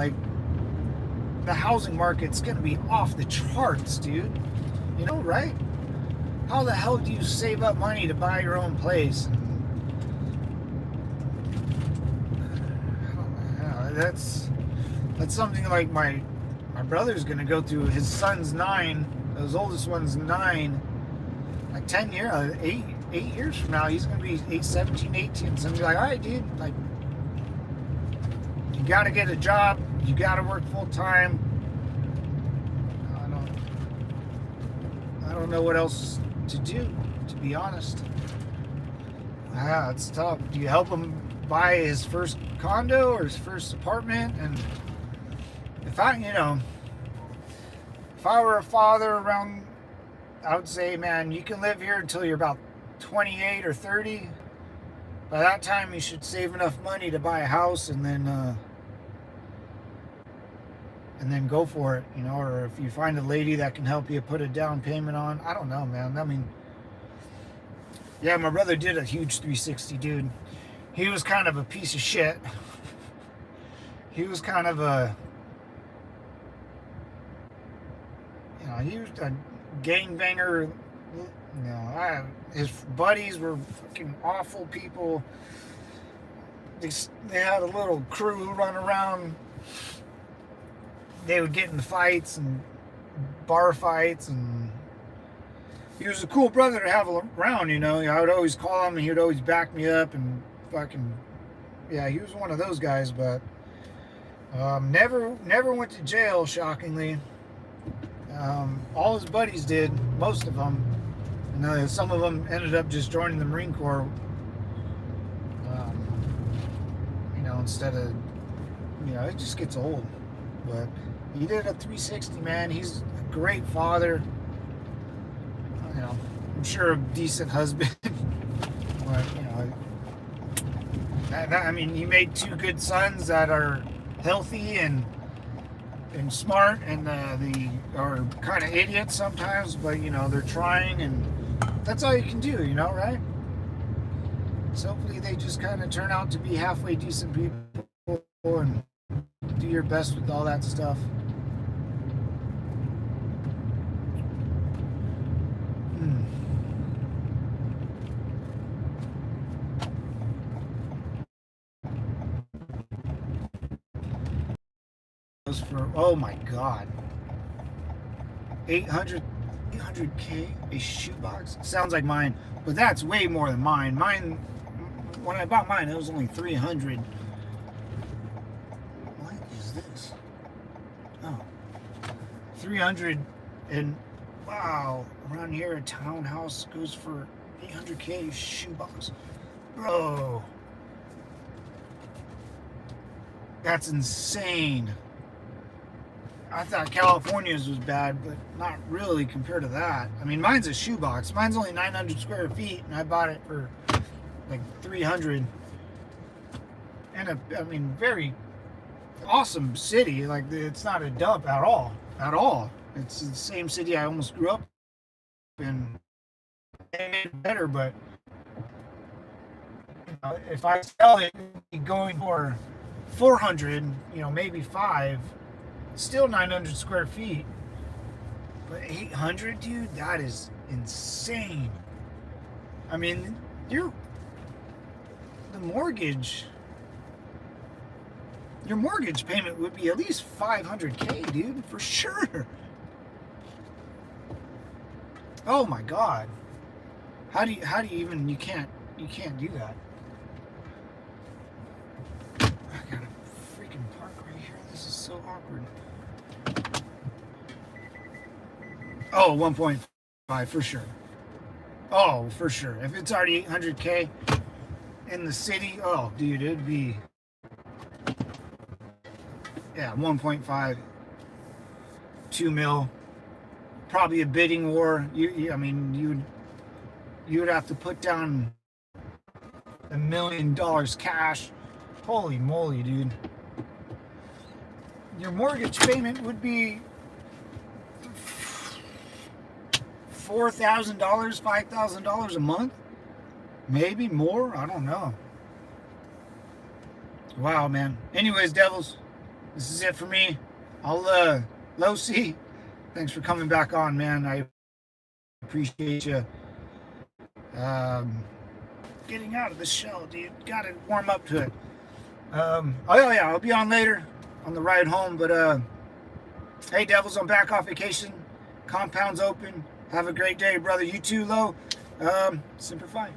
the housing market's going to be off the charts, dude. Right? How the hell do you save up money to buy your own place? That's something like my brother's going to go through. His son's 9. His oldest one's 9. 10 years, 8 years from now, he's going to be 17, 18. So I'm like, all right, dude, you got to get a job. You got to work full time. I don't know what else to do, to be honest. Yeah, it's tough. Do you help him buy his first condo or his first apartment? And if if I were a father around, I would say, man, you can live here until you're about 28 or 30. By that time, you should save enough money to buy a house and then go for it, you know. Or if you find a lady that can help you put a down payment on, I don't know, man. I mean, yeah, my brother did a huge 360, dude. He was kind of a piece of shit. He was kind of a, you know, he was a gangbanger. You know, his buddies were fucking awful people. They had a little crew run around. They would get in fights and bar fights, and he was a cool brother to have around, you know. I would always call him and he would always back me up and fucking, yeah, he was one of those guys. But never went to jail, shockingly. All his buddies did, most of them. And some of them ended up just joining the Marine Corps, you know, instead of, you know, it just gets old. But he did a 360, man. He's a great father. You know, I'm sure a decent husband. But, you know, I mean, he made 2 good sons that are healthy and smart, and they are kind of idiots sometimes, but, you know, they're trying, and that's all you can do, you know, right? So hopefully they just kind of turn out to be halfway decent people and do your best with all that stuff. For, oh my god, 800K a shoebox. Sounds like mine, but that's way more than mine. Mine, when I bought mine, it was only 300. What is this? Oh, 300, and wow, around here a townhouse goes for 800K shoebox, bro. That's insane. I thought California's was bad, but not really compared to that. I mean, mine's a shoebox. Mine's only 900 square feet, and I bought it for like 300. And I mean, very awesome city. Like, it's not a dump at all. At all. It's the same city I almost grew up in. They made it better, but you know, if I sell it, it'd be going for 400, you know, maybe 5. Still 900 square feet, but 800, dude, that is insane. I mean, the mortgage, your mortgage payment would be at least 500K, dude, for sure. Oh my god, how do you even, you can't do that. I gotta freaking park right here. This is so awkward. Oh, 1.5 for sure. Oh, for sure. If it's already 800K in the city, oh, dude, it'd be, yeah, 1.5, 2 mil. Probably a bidding war. I mean, you would have to put down $1 million cash. Holy moly, dude. Your mortgage payment would be $4,000, $5,000 a month, maybe more. I don't know. Wow, man. Anyways, devils, this is it for me. I'll low C. Thanks for coming back on, man. I appreciate you getting out of the shell, dude. Got to warm up to it. Oh yeah, I'll be on later on the ride home. But hey, devils, I'm back off vacation. Compound's open. Have a great day, brother. You too, Lo. Semper Fi.